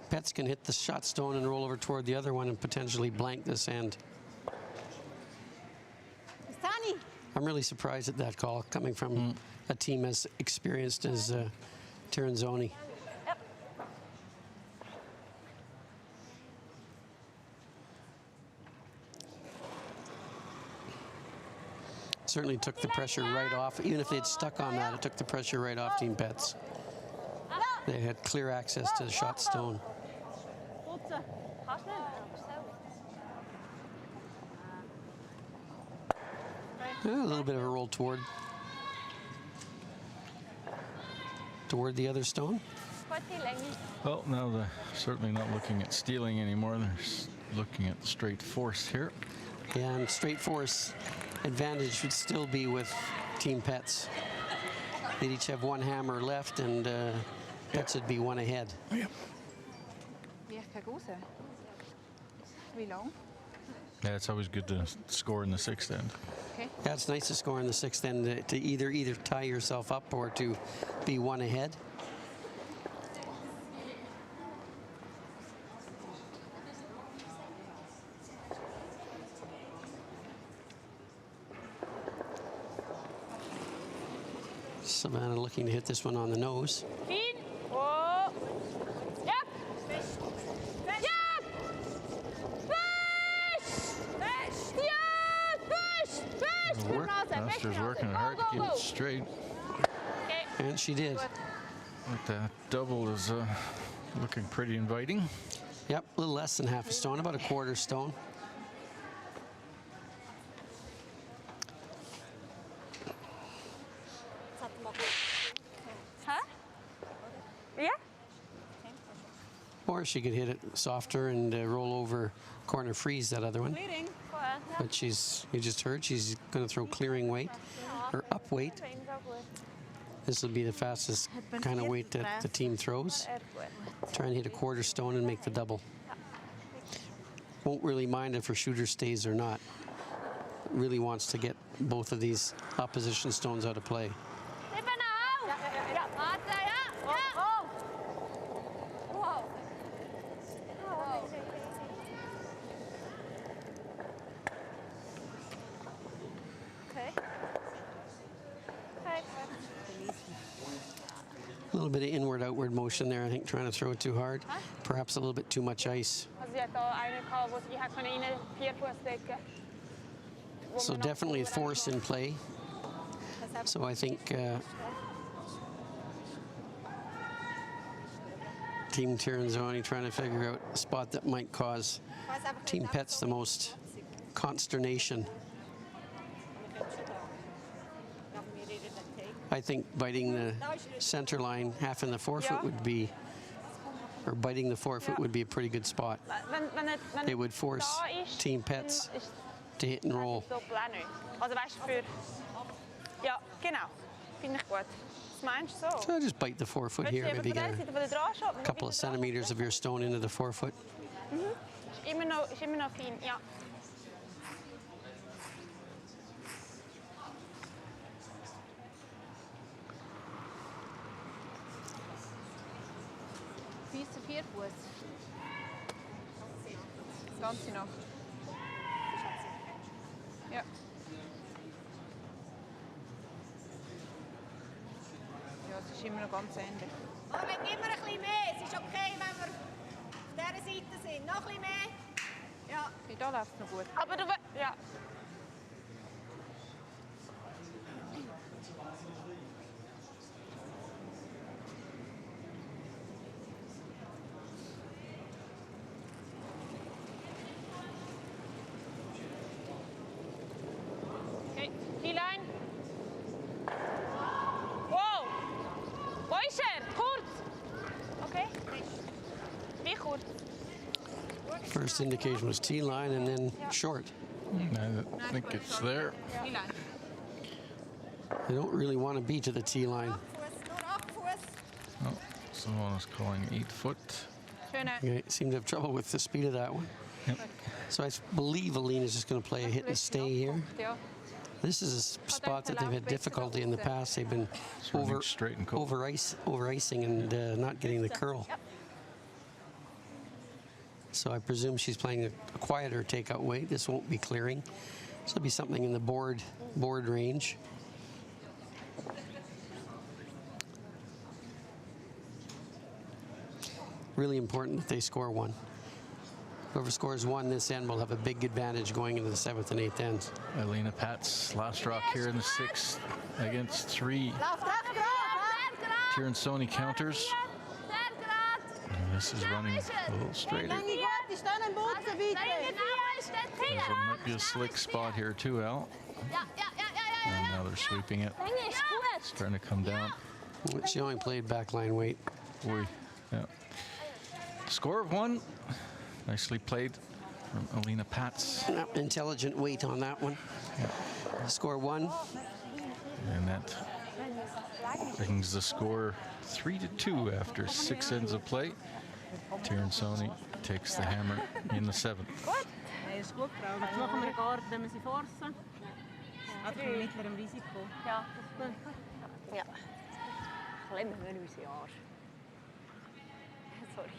Pätz can hit the shot stone and roll over toward the other one and potentially blank this end. Stani. I'm really surprised at that call coming from a team as experienced as Tirinzoni. Certainly took the pressure right off. Even if they'd stuck on that, it took the pressure right off Team Pätz. They had clear access to the shot stone. A little bit of a roll toward. toward the other stone. Gut die Länge. Well, now they're certainly not looking at stealing anymore. They're looking at straight force here. And straight force advantage would still be with Team Pätz. They'd each have one hammer left, and Pätz would be one ahead. Yep. Wie ich gegen raus? Wie lang? Yeah, it's always good to score in the sixth end. Okay. Yeah, it's nice to score in the sixth end to either tie yourself up or to be one ahead. Savannah looking to hit this one on the nose. Fin. Oh. Yep. Fish. Yep. Fish. Fish. Yep. Fish. Fish. It'll work. Master's working hard to keep it straight. Okay. And she did. But that double is looking pretty inviting. Yep, a little less than half a stone, about a quarter stone. Huh? Yeah. Or she could hit it softer and roll over, corner freeze that other one. Clearing. But you just heard, she's going to throw clearing weight, or up weight. This will be the fastest kind of weight that the team throws. Try and hit a quarter stone and make the double. Won't really mind if her shooter stays or not. Really wants to get both of these opposition stones out of play. A little bit of inward-outward motion there, I think, trying to throw it too hard. Perhaps a little bit too much ice. So definitely force in play. So I think Team Tirinzoni trying to figure out a spot that might cause Team Pätz the most consternation. I think biting the center line half in the forefoot would be, or biting the forefoot would be a pretty good spot. It would force Team Pätz to hit and roll. Ja, genau. Finde ich gut. Was meinst du so? So just bite the forefoot here, maybe get a couple of centimeters of your stone into the forefoot. Ist immer noch fein, ja. Füße, Vierfuß. Das Ganze noch. Ja. Ja, es ist immer noch ganz ähnlich. Aber wenn immer ein bisschen mehr. Es ist okay, wenn wir auf dieser Seite sind. Noch ein bisschen mehr. Ja. Okay, da läuft es noch gut. Aber du, ja. Okay, Keyline. Wow! Wo ist er? Kurz! Okay. Wie kurz? First indication was T-line and then short. I think it's there. Keyline. They don't really want to be to the T-line. Fuß, nur Abfuß. Oh, someone is calling 8 foot. Schöne. Okay, seem to have trouble with the speed of that one. Yep. So I believe Alina's just going to play a hit and stay here. Ja. This is a spot that they've had difficulty in the past. They've been Running straight and cold. over-icing and not getting the curl. So I presume she's playing a quieter takeout weight. This won't be clearing. This will be something in the board range. Really important that they score one. Whoever scores one this end will have a big advantage going into the 7th and 8th ends. Alina Pätz, last rock here in the 6th against 3 Tirinzoni counters. And this is running a little straighter. Lange Gott, ist dann ein Boot bitte. There might be a slick spot here too, Al. And now they're sweeping it. It's trying to come down. She only played backline weight. Boy, yeah. Score of 1. Nicely played from Alina Pätz. Intelligent weight on that one. Score 1. And that brings the score 3-2 after 6 ends of play. Tirinzoni takes the hammer in the 7th. Nee, is goed, Frau. Jetzt machen wir eine Garde, wenn wir sie forcen. Einfach mit mittlerem Risiko. Ja, das ist gut. Ja. Klemmen wir unsere Arsch. Sorry.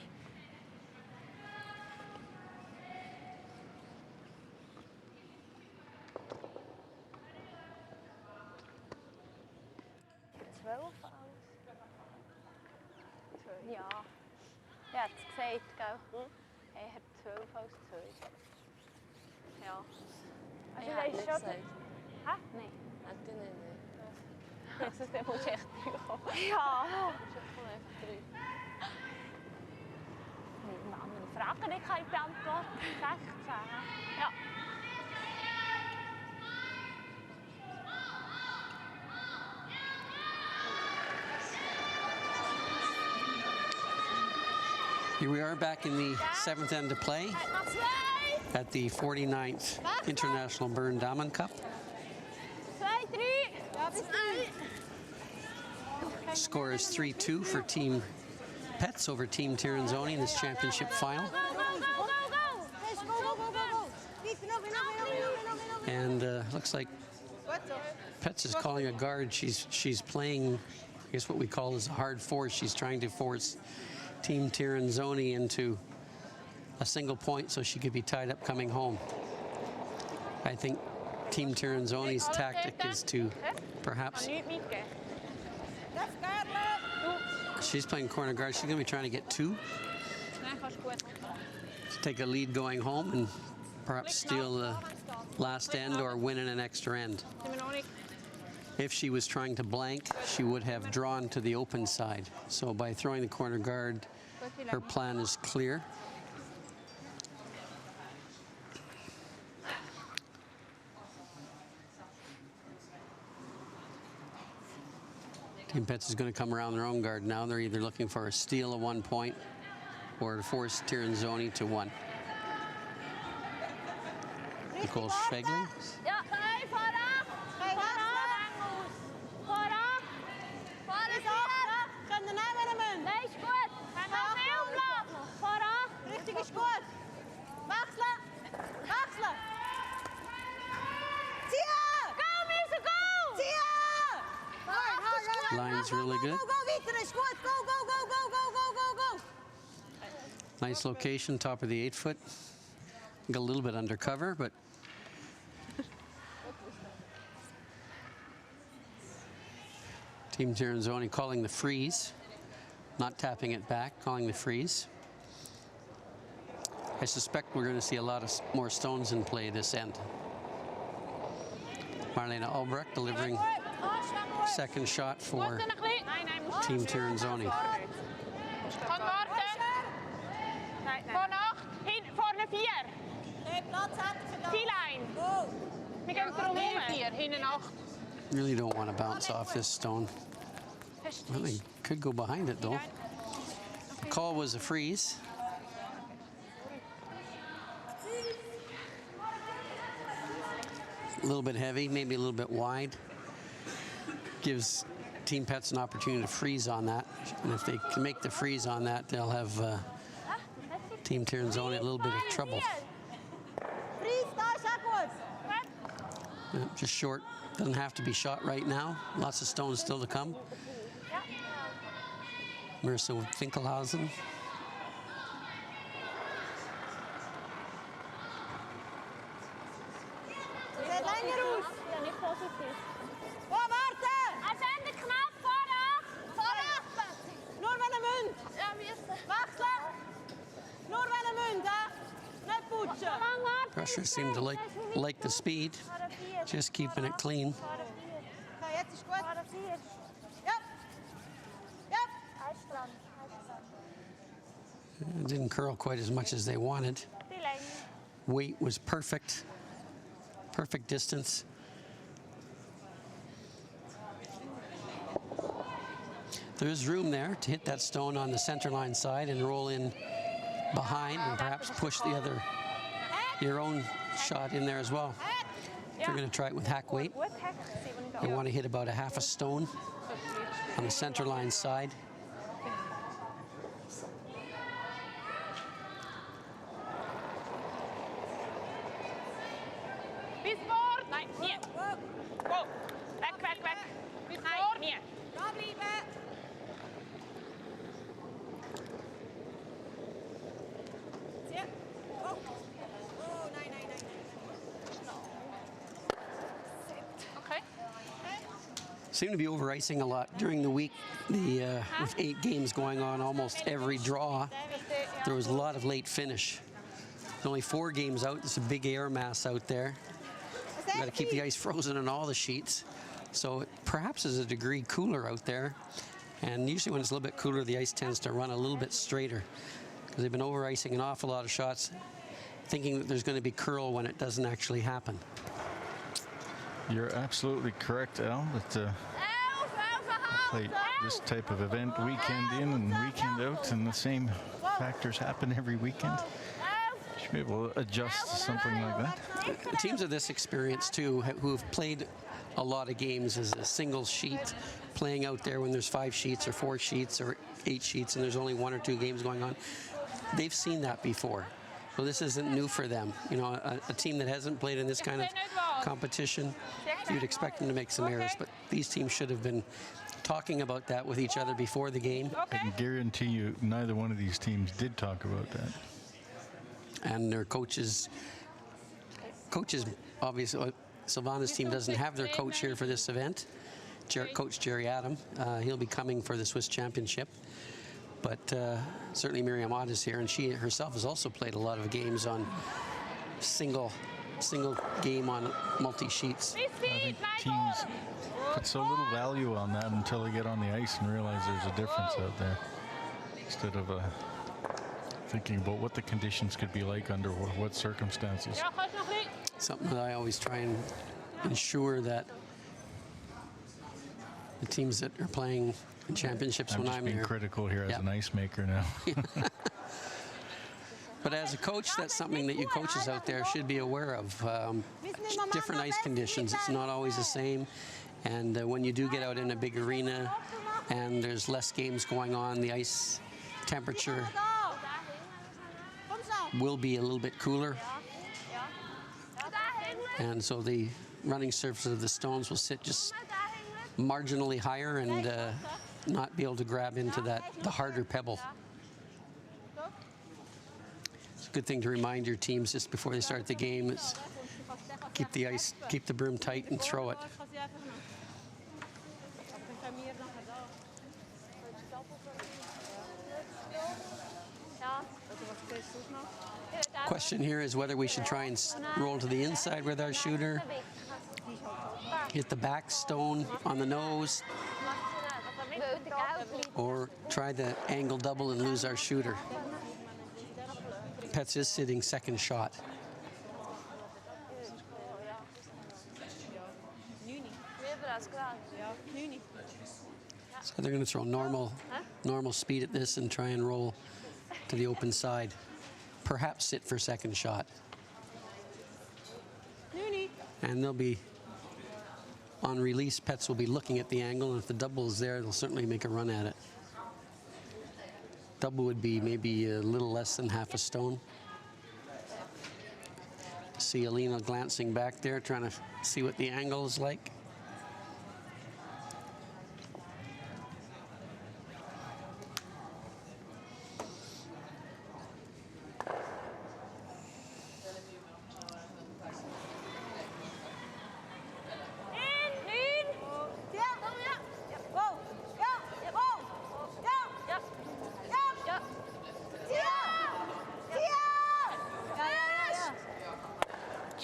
Ja. Ja, hat es gesagt, gell? Er hat 12 als 2. Ja. Also Ja, das ist nicht schon... gesagt. Hä? Nein. Hat er nicht. Jetzt ist der Wunsch echt 3 gekommen. Ja. Schon einfach 3. Mit anderen Fragen nicht kann ich beantworten. 16. Ja. Here we are back in the 7th end of play at the 49th International Bern Damen Cup. 2, 3. Ja, bis 3. Score is 3-2 for Team Pätz over Team Tirinzoni in this championship final. And looks like Pätz is calling a guard. She's playing, I guess what we call is a hard force. She's trying to force Team Tirinzoni into a single point so she could be tied up coming home. I think Team Tirinzoni's tactic is to perhaps... She's playing corner guard. She's going to be trying to get 2. To take a lead going home and perhaps steal the last end or win in an extra end. If she was trying to blank, she would have drawn to the open side. So by throwing the corner guard, her plan is clear. Team Pätz is going to come around their own guard now. They're either looking for a steal of 1 point or to force Tirinzoni to 1. Nicole Schwegling. Ja, hey, fahr ab! Fahr ab! Fahr ab! Fahr es ab! Können wir nehmen? Nein, ist gut. Kann noch viel bleiben. Fahr ab! Richtig ist gut. Wechseln! Wechseln! Ziehen! Go, Misa, go! Ziehen! Line's really good. Go, weiter, ist gut. Go, go, go, go, go, go, go, go! Nice location, top of the 8-foot. Got a little bit undercover, but Team Tirinzoni calling the freeze, not tapping it back, calling the freeze. I suspect we're going to see a lot of more stones in play this end. Marlena Albrecht delivering second shot for Team Tirinzoni. Von Marten. Von 8. Vorne 4. T-line. Wir gehen drum herum. 4, hinten 8. Really don't want to bounce off this stone. Well, they could go behind it though. The call was a freeze. A little bit heavy, maybe a little bit wide. Gives Team Pätz an opportunity to freeze on that. And if they can make the freeze on that, they'll have Team Tirinzoni a little bit of trouble. Just short. Doesn't have to be shot right now. Lots of stones still to come. Marissa Finkelhausen. Pressure seemed to like the speed. Just keeping it clean. It didn't curl quite as much as they wanted. Weight was perfect. Perfect distance. There's room there to hit that stone on the center line side and roll in behind and perhaps push your own shot in there as well. If you're going to try it with hack weight, you want to hit about a half a stone on the center line side. Seem to be over-icing a lot during the week. With 8 games going on, almost every draw, there was a lot of late finish. There's only 4 games out. There's a big air mass out there. You've got to keep the ice frozen on all the sheets. So it perhaps is a degree cooler out there. And usually when it's a little bit cooler, the ice tends to run a little bit straighter, because they've been over-icing an awful lot of shots, thinking that there's going to be curl when it doesn't actually happen. You're absolutely correct, Al. But play this type of event weekend in and weekend out, and the same factors happen every weekend. You should be able to adjust to something like that. Teams of this experience too, who have played a lot of games as a single sheet, playing out there when there's 5 sheets or 4 sheets or 8 sheets and there's only 1 or 2 games going on, they've seen that before. So this isn't new for them. You know, a team that hasn't played in this kind of competition, you'd expect them to make some errors, but these teams should have been talking about that with each other before the game. I can guarantee you neither one of these teams did talk about that. And their coaches obviously, Silvana's team doesn't have their coach here for this event, Coach Jerry Adam. He'll be coming for the Swiss Championship. But certainly Miriam Ott is here, and she herself has also played a lot of games on single game on multi-sheets. I think teams put so little value on that until they get on the ice and realize there's a difference out there, instead of thinking about what the conditions could be like under what circumstances. Something that I always try and ensure that the teams that are playing in championships when I'm being there. critical here as an ice maker now. But as a coach, that's something that you coaches out there should be aware of. Different ice conditions, it's not always the same. And when you do get out in a big arena and there's less games going on, the ice temperature will be a little bit cooler. And so the running surface of the stones will sit just marginally higher and not be able to grab into the harder pebble. It's a good thing to remind your teams just before they start the game is keep the broom tight and throw it. Question here is whether we should try and roll to the inside with our shooter, hit the back stone on the nose, or try the angle double and lose our shooter. Pätz is sitting second shot. So they're going to throw normal speed at this and try and roll to the open side. Perhaps sit for second shot. And they'll be, on release, Pätz will be looking at the angle, and if the double is there, they'll certainly make a run at it. Double would be maybe a little less than half a stone. See Alina glancing back there, trying to see what the angle is like.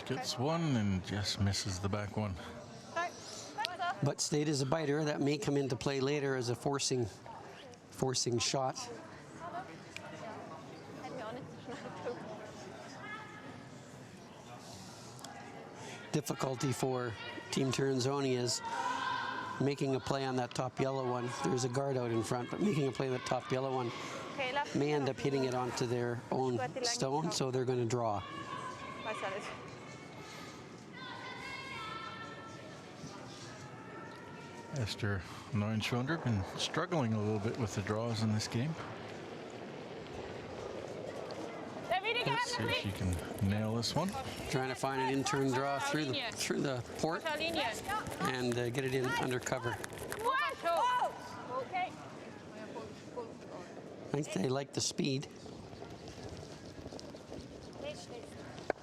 Gets one and just misses the back one. But stayed as a biter. That may come into play later as a forcing shot. Difficulty for Team Tirinzoni is making a play on that top yellow one. There's a guard out in front, but making a play on the top yellow one Okay, laat may end up hitting it onto their own stone, so they're going to draw. Weiß ja nicht. Esther Neuenschwonder been struggling a little bit with the draws in this game. Let's see if she can nail this one. Trying to find an in-turn draw through the port and get it in under cover. Okay. I think they like the speed.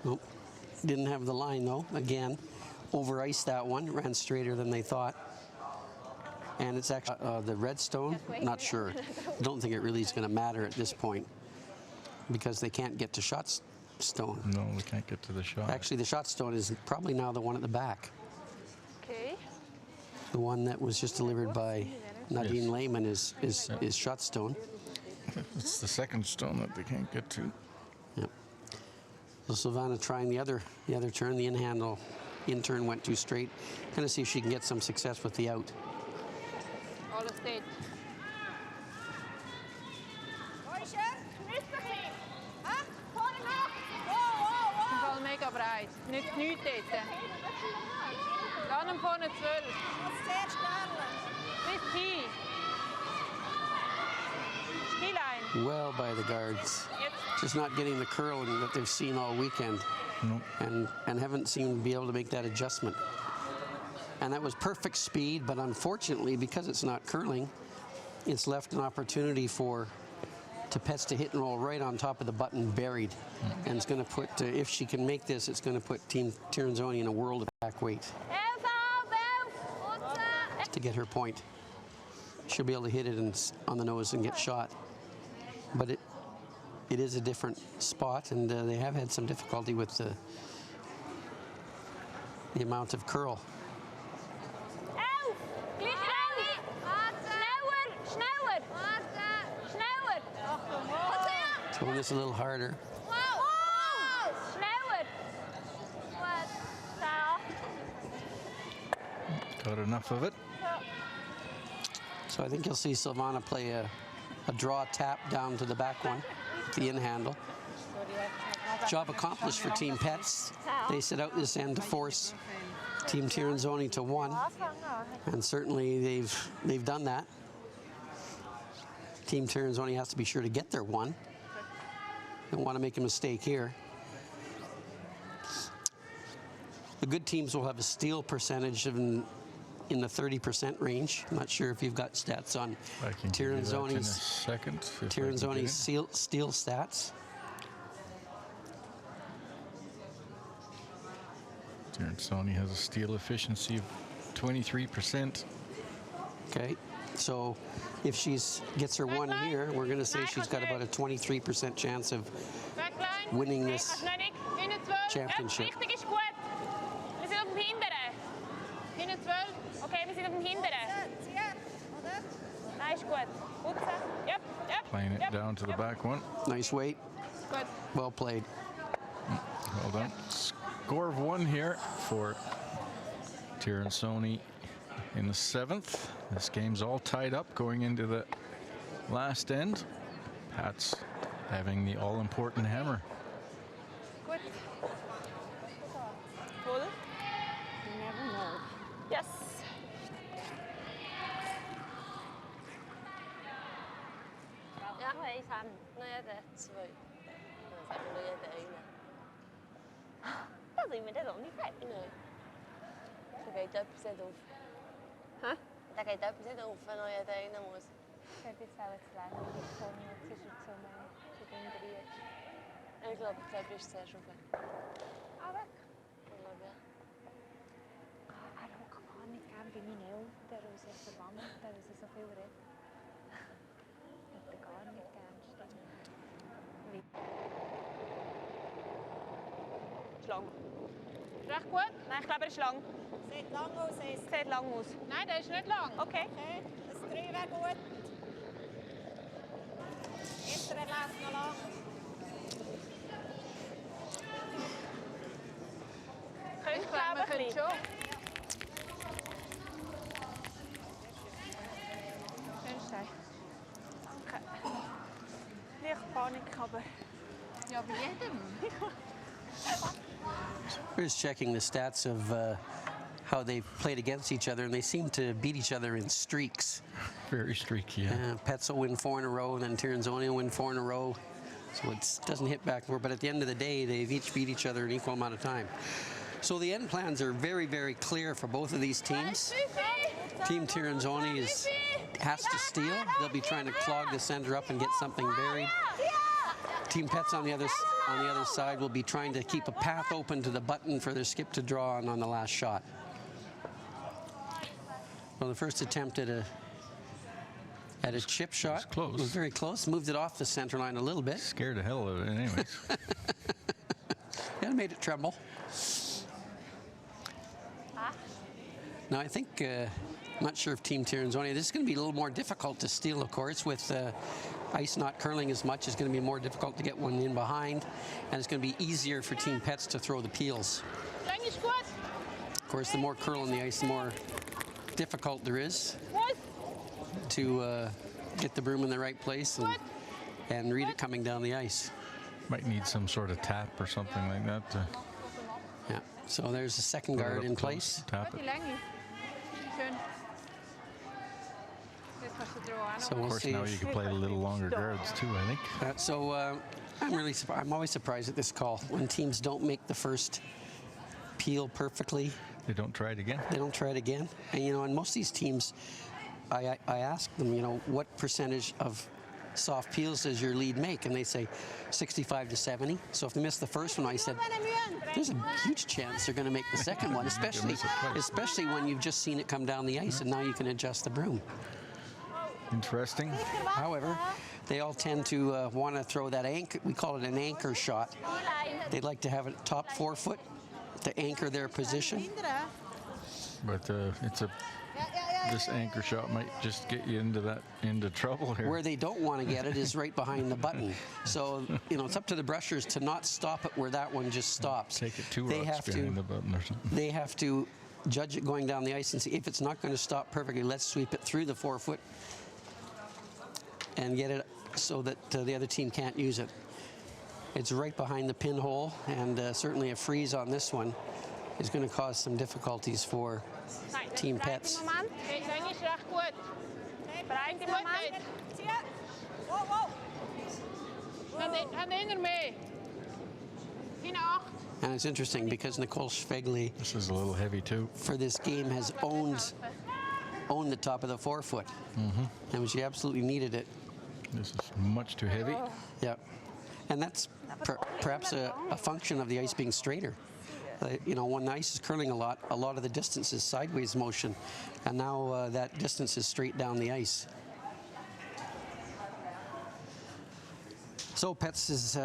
Nope. Didn't have the line though. Again, over iced that one. Ran straighter than they thought. And it's actually the red stone. Not sure. Don't think it really is going to matter at this point because they can't get to shot stone. No, we can't get to the shot. Actually, the shot stone is probably now the one at the back. Okay. The one that was just delivered by Nadine Yes. Lehman is shot stone. It's the second stone that they can't get to. Yep. So Silvana trying the other turn, the in turn went too straight. Kind of see if she can get some success with the out. Alles steht. Im Fall mega breit. Nichts dort. Dann am vorne 12. Bis hier. Skiline. Well by the guards. Just not getting the curling that they've seen all weekend. Nope. And haven't seemed to be able to make that adjustment. And that was perfect speed, but unfortunately, because it's not curling, it's left an opportunity for Pätz to hit and roll right on top of the button buried. And it's going to put, if she can make this, it's going to put Team Tirinzoni in a world of back weight to get her point. She'll be able to hit it on the nose and get shot. But it is a different spot, and they have had some difficulty with the amount of curl. Throwing this a little harder. Got enough of it. So I think you'll see Silvana play a draw tap down to the back one, the in handle. Job accomplished for Team Pätz. They set out this end to force Team Tirinzoni to 1, and certainly they've done that. Team Tirinzoni has to be sure to get their 1. Don't want to make a mistake here. The good teams will have a steal percentage in the 30% range. I'm not sure if you've got stats on Tirinzoni's steal stats. Tirinzoni has a steal efficiency of 23%. Okay, so if she gets her 1 here, we're going to say she's got about a 23% chance of winning this championship. Playing it down to the back one. Nice weight. Well played. Well done. Score of 1 here for Tirinzoni in the 7th. This game's all tied up going into the last end. Pätz having the all-important hammer. Good. Full. You never know. Yes. Ja, hej sammen. Nu er det SUI. Nu er det ene. Dat is met dat niet fijn. Nee. Dan ga je het opzetten of. Huh? Dan ga je het opzetten of dan je het ene moet. Dat is wel het kleine. Dat is gewoon het is het zo maar. Zo doen 3. En ik geloof dat is het zo ver. Ah, weg. Ik geloof ja. Er ook gewoon niet gaan bij mijn heel. Daar is het verwant. Daar is het zoveel red. Dat ik gar niet gaan stemmen. Schlang. Recht gut? Nein, ich glaube, er ist lang. Sieht lang aus. Sieht lang aus. Nein, der ist nicht lang. Okay. Okay, das 3 wäre gut. Esther lässt noch lang. Ich glaube, wir können schon. We're just checking the stats of how they've played against each other, and they seem to beat each other in streaks. Very streaky, yeah. Pätz will win 4 in a row, and then Tirinzoni will win 4 in a row. So it doesn't hit back and forth, but at the end of the day, they've each beat each other an equal amount of time. So the end plans are very, very clear for both of these teams. Team Tirinzoni has to steal. They'll be trying to clog the center up and get something buried. Team Pätz on the other side will be trying to keep a path open to the button for their skip to draw on the last shot. Well, the first attempt at a chip shot close. was very close. Moved it off the center line a little bit. Scared the hell out of it anyways. Yeah, it made it tremble. Now, I think, I'm not sure if Team Tirinzoni, this is going to be a little more difficult to steal, of course, with ice not curling as much. It's going to be more difficult to get one in behind, and it's going to be easier for Team Pätz to throw the peels. Of course, the more curl on the ice, the more difficult there is to get the broom in the right place and read it coming down the ice. Might need some sort of tap or something like that. Yeah, so there's a second guard in place. Tap it. So we'll Of course, see. now you can play a little longer guards too, I think. So I'm always surprised at this call when teams don't make the first peel perfectly. They don't try it again. They don't try it again. And you know, in most of these teams, I ask them, you know, what percentage of soft peels does your lead make? And they say 65 to 70. So if they miss the first one, I said, there's a huge chance they're going to make the second one, especially when you've just seen it come down the ice and now you can adjust the broom. Interesting. However, they all tend to want to throw that anchor. We call it an anchor shot. They'd like to have it top 4 foot to anchor their position. But this anchor shot might just get you into trouble here. Where they don't want to get it is right behind the button. So, you know, it's up to the brushers to not stop it where that one just stops. Take it 2 rocks behind the button or something. They have to judge it going down the ice and see if it's not going to stop perfectly. Let's sweep it through the 4 foot and get it so that the other team can't use it. It's right behind the pinhole, and certainly a freeze on this one is going to cause some difficulties for Team Pätz. And it's interesting because Nicole Schwegli, this is a little heavy too, for this game has owned the top of the 4 foot. And when she absolutely needed it. This is much too heavy. Yeah, and that's perhaps a function of the ice being straighter. You know, when the ice is curling a lot of the distance is sideways motion, and now that distance is straight down the ice. So Pätz is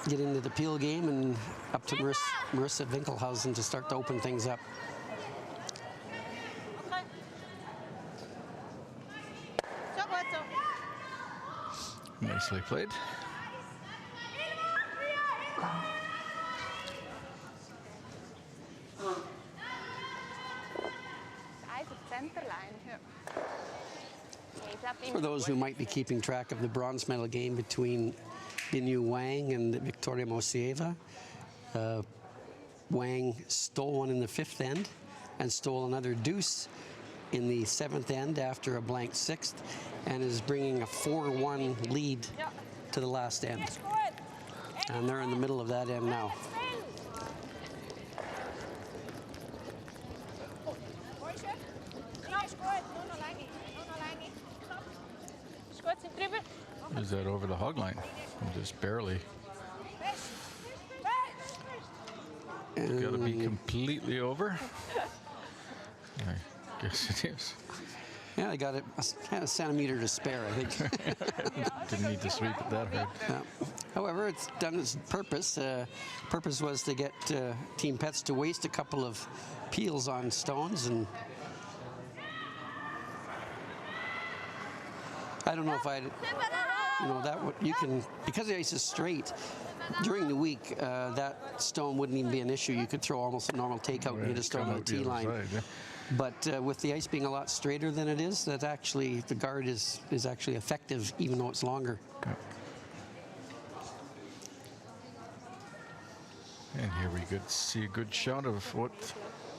getting into the peel game, and up to Marissa Winkelhausen to start to open things up. Nicely played. For those who might be keeping track of the bronze medal game between Binyu Wang and Victoria Mosieva, Wang stole one in the 5th end and stole another deuce in the 7th end after a blank 6th, and is bringing a 4-1 lead to the last end. And they're in the middle of that end now. Is that over the hog line? Just barely. Got to be completely over. I guess it is. Yeah, they got it a centimeter to spare, I think. Didn't need to sweep it that hard. However, it's done its purpose. Purpose was to get Team Pätz to waste a couple of peels on stones, and I don't know if I'd, you know, that you can, because the ice is straight, during the week, that stone wouldn't even be an issue. You could throw almost a normal takeout and hit a stone on the tee line. But with the ice being a lot straighter than it is, that actually, the guard is actually effective, even though it's longer. And here we could see a good shot of what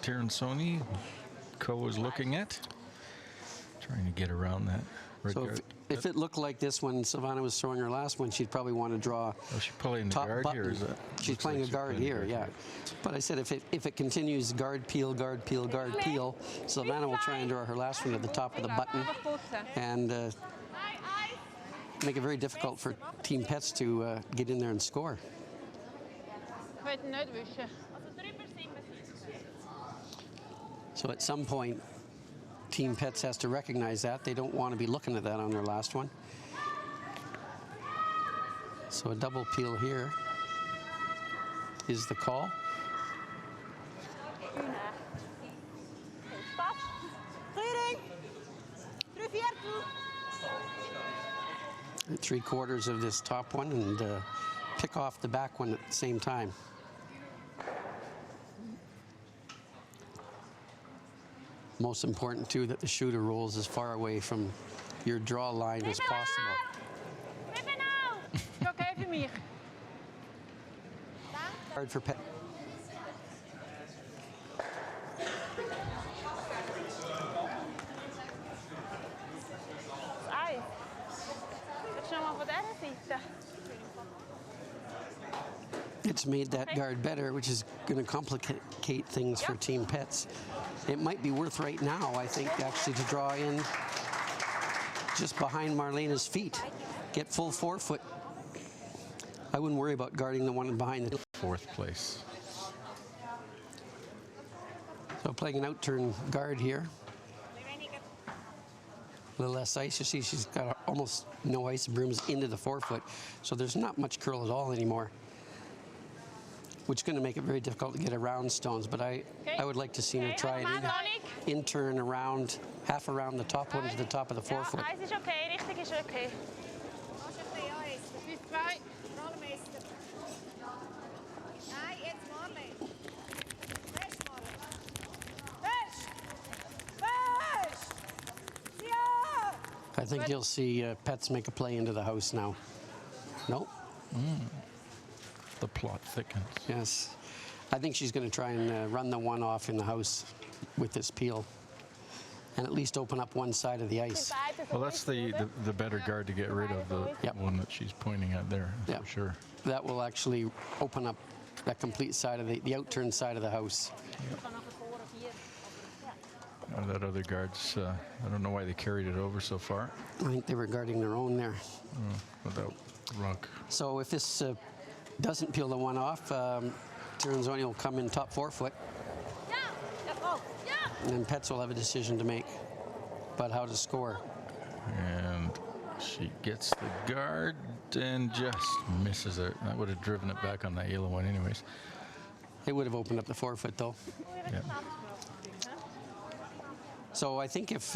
Tirinzoni is looking at. Trying to get around that red So guard. if it looked like this when Savannah was throwing her last one, she'd probably want to draw Oh, she's playing the top guard button. here, is that? She's looks playing like a guard playing here, the yeah. But I said if it continues guard, peel, peel, Savannah will try and draw her last one at the top of the button and make it very difficult for Team Pätz to get in there and score. So at some point, Team Pätz has to recognize that. They don't want to be looking at that on their last one. So a double peel here is the call. Stop. Clearing. 3/4. 3/4 of this top one and pick off the back one at the same time. Most important too that the shooter rolls as far away from your draw line as possible. Ist okay für mich. Hard for Pätz. Das Eis. Jetzt schon mal von dieser Seite. It's made that guard better, which is going to complicate things for Team Pätz. It might be worth right now, I think, actually to draw in just behind Marlena's feet. Get full forefoot. I wouldn't worry about guarding the one behind the 4th place. So playing an out-turn guard here. A little less ice. You see she's got almost no ice, brooms into the forefoot. So there's not much curl at all anymore, which is going to make it very difficult to get around stones. But I would like to see her try and in-turn around, half around the top one to the top of the forefoot. Eis ist okay, richtig ist okay. Kannst du ein bisschen Eis? 5-2. Rollenmeister. Nein, jetzt Marlene. Fest, Marlene. Fest! Fest! Ja! I think you'll see Pätz make a play into the house now. No? The plot thickens. Yes. I think she's going to try and run the one off in the house with this peel and at least open up one side of the ice. Well, that's the better guard to get rid of, the Yep. one that she's pointing at there, Yep. for sure. That will actually open up that complete side of the out-turn side of the house. That other guard's, I don't know why they carried it over so far I think they were guarding their own there. without ruck. So if this doesn't peel the one off, Tirinzoni will come in top forefoot, and then Pätz will have a decision to make about how to score. And she gets the guard and just misses it. That would have driven it back on that yellow one anyways. It would have opened up the forefoot though. Yeah. So I think if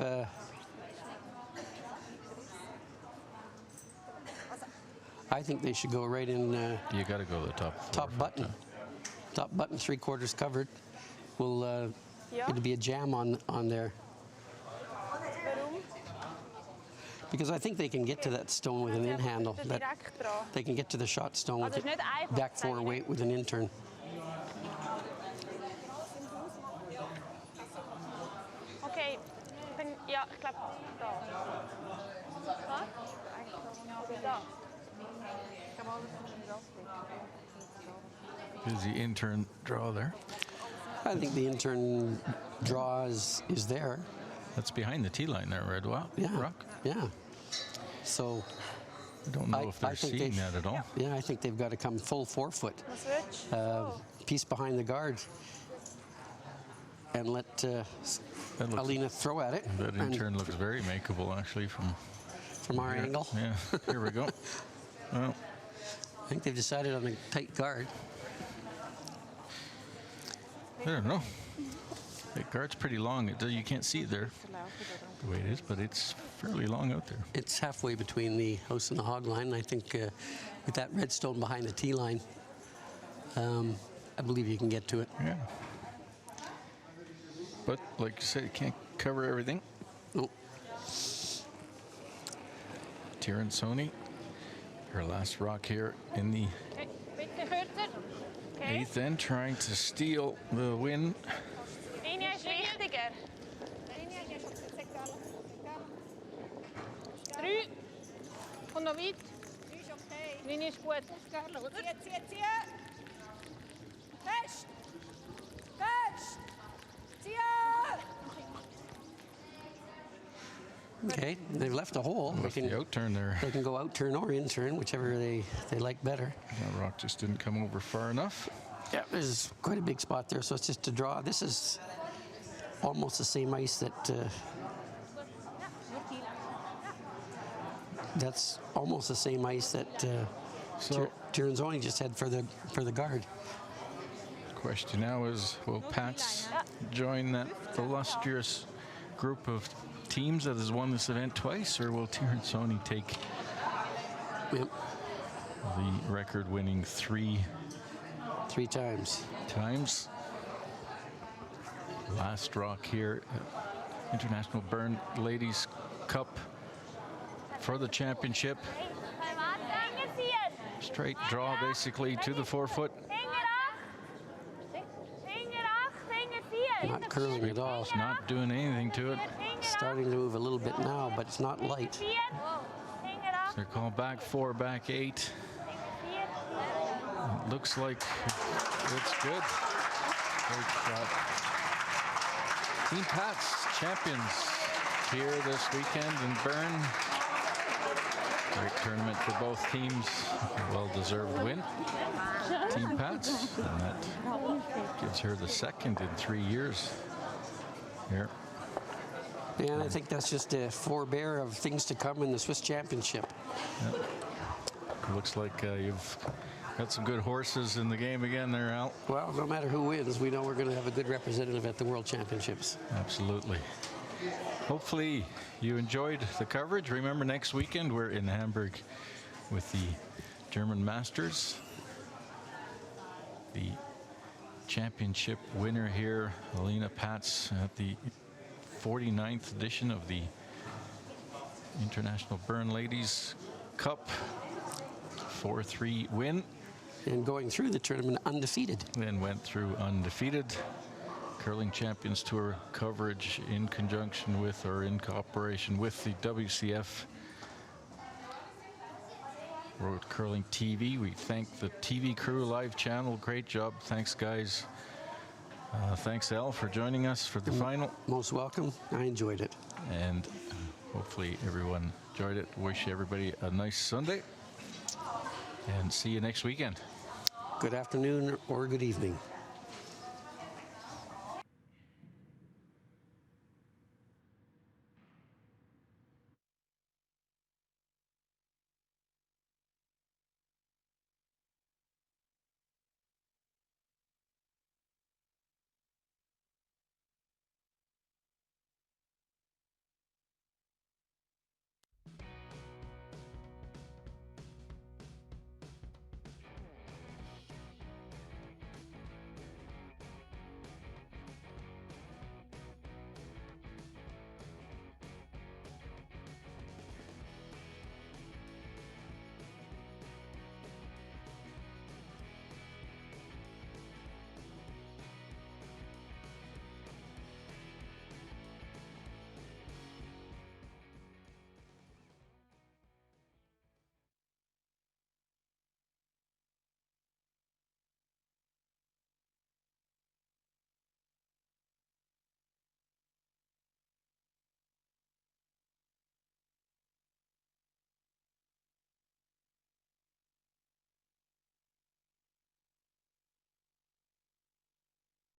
I think they should go right in You got to go to the top. top forefoot, button. Top button, 3/4 covered. Will it'll be a jam on there. Because I think they can get to that stone with an in handle. That they can get to the shot stone with Also it ist nicht einfach, back sage ich four weight with an in-turn. Okay, ja, ich glaube da. Was? Da. Busy intern draw there. I think the in-turn draw is there. That's behind the tee line there, Red. Wow. Yeah. Rock. Yeah. So I don't know if they're think seeing that at all. Yeah, I think they've got to come full forefoot. Was willst Piece behind the guard and let That looks- Alina throw at it. That And intern looks very makeable, actually, from our here. angle. Yeah, here we go. Well, I think they've decided on a tight guard. I don't know. The guard's pretty long. You can't see it there the way it is, but it's fairly long out there. It's halfway between the house and the hog line. I think with that red stone behind the tee line, I believe you can get to it. Yeah. But like you said, you can't cover everything. Oh, Tirinzoni, her last rock here in the Okay, bitte kürzer. Okay. 8th end, trying to steal the win. Linie ist wichtiger. 3. Kommt noch weit. 3 ist okay. Linie ist gut. Zieh. Fest. Zieh. Okay, they've left a hole. Left the out turn there. They can go out turn or in turn, whichever they like better. That rock just didn't come over far enough. Yeah, there's quite a big spot there, so it's just a draw. This is almost the same ice that. That's almost the same ice that Tirinzoni just had for the guard. Question now is, will Pätz join that illustrious group of teams that has won this event twice, or will Tirinzoni take Yep. the record-winning three times? Last rock here, International Bern Ladies Cup for the championship. Straight draw basically to the 4-foot. Not curling at all. It's not doing anything to it. Starting to move a little bit now, but it's not light. They're called back 4, back 8. It looks like it's good. Great shot. Team Pätz, champions here this weekend in Bern. Great tournament for both teams. Well-deserved win. Team Pätz, and that gives her the second in 3 years here. And I think that's just a forebear of things to come in the Swiss Championship. Yep. Looks like you've got some good horses in the game again there, Al. Well, no matter who wins, we know we're going to have a good representative at the World Championships. Absolutely. Hopefully you enjoyed the coverage. Remember, next weekend we're in Hamburg with the German Masters. The championship winner here, Alina Pätz, at the 49th edition of the International Bern Ladies Cup. 4-3 win. And going through the tournament undefeated. Then went through undefeated. Curling Champions Tour coverage in conjunction with, or in cooperation with, the WCF World Curling TV. We thank the TV crew, live channel. Great job. Thanks, guys. Thanks, Al, for joining us for the final. Most welcome. I enjoyed it. And hopefully everyone enjoyed it. Wish everybody a nice Sunday. And see you next weekend. Good afternoon or good evening.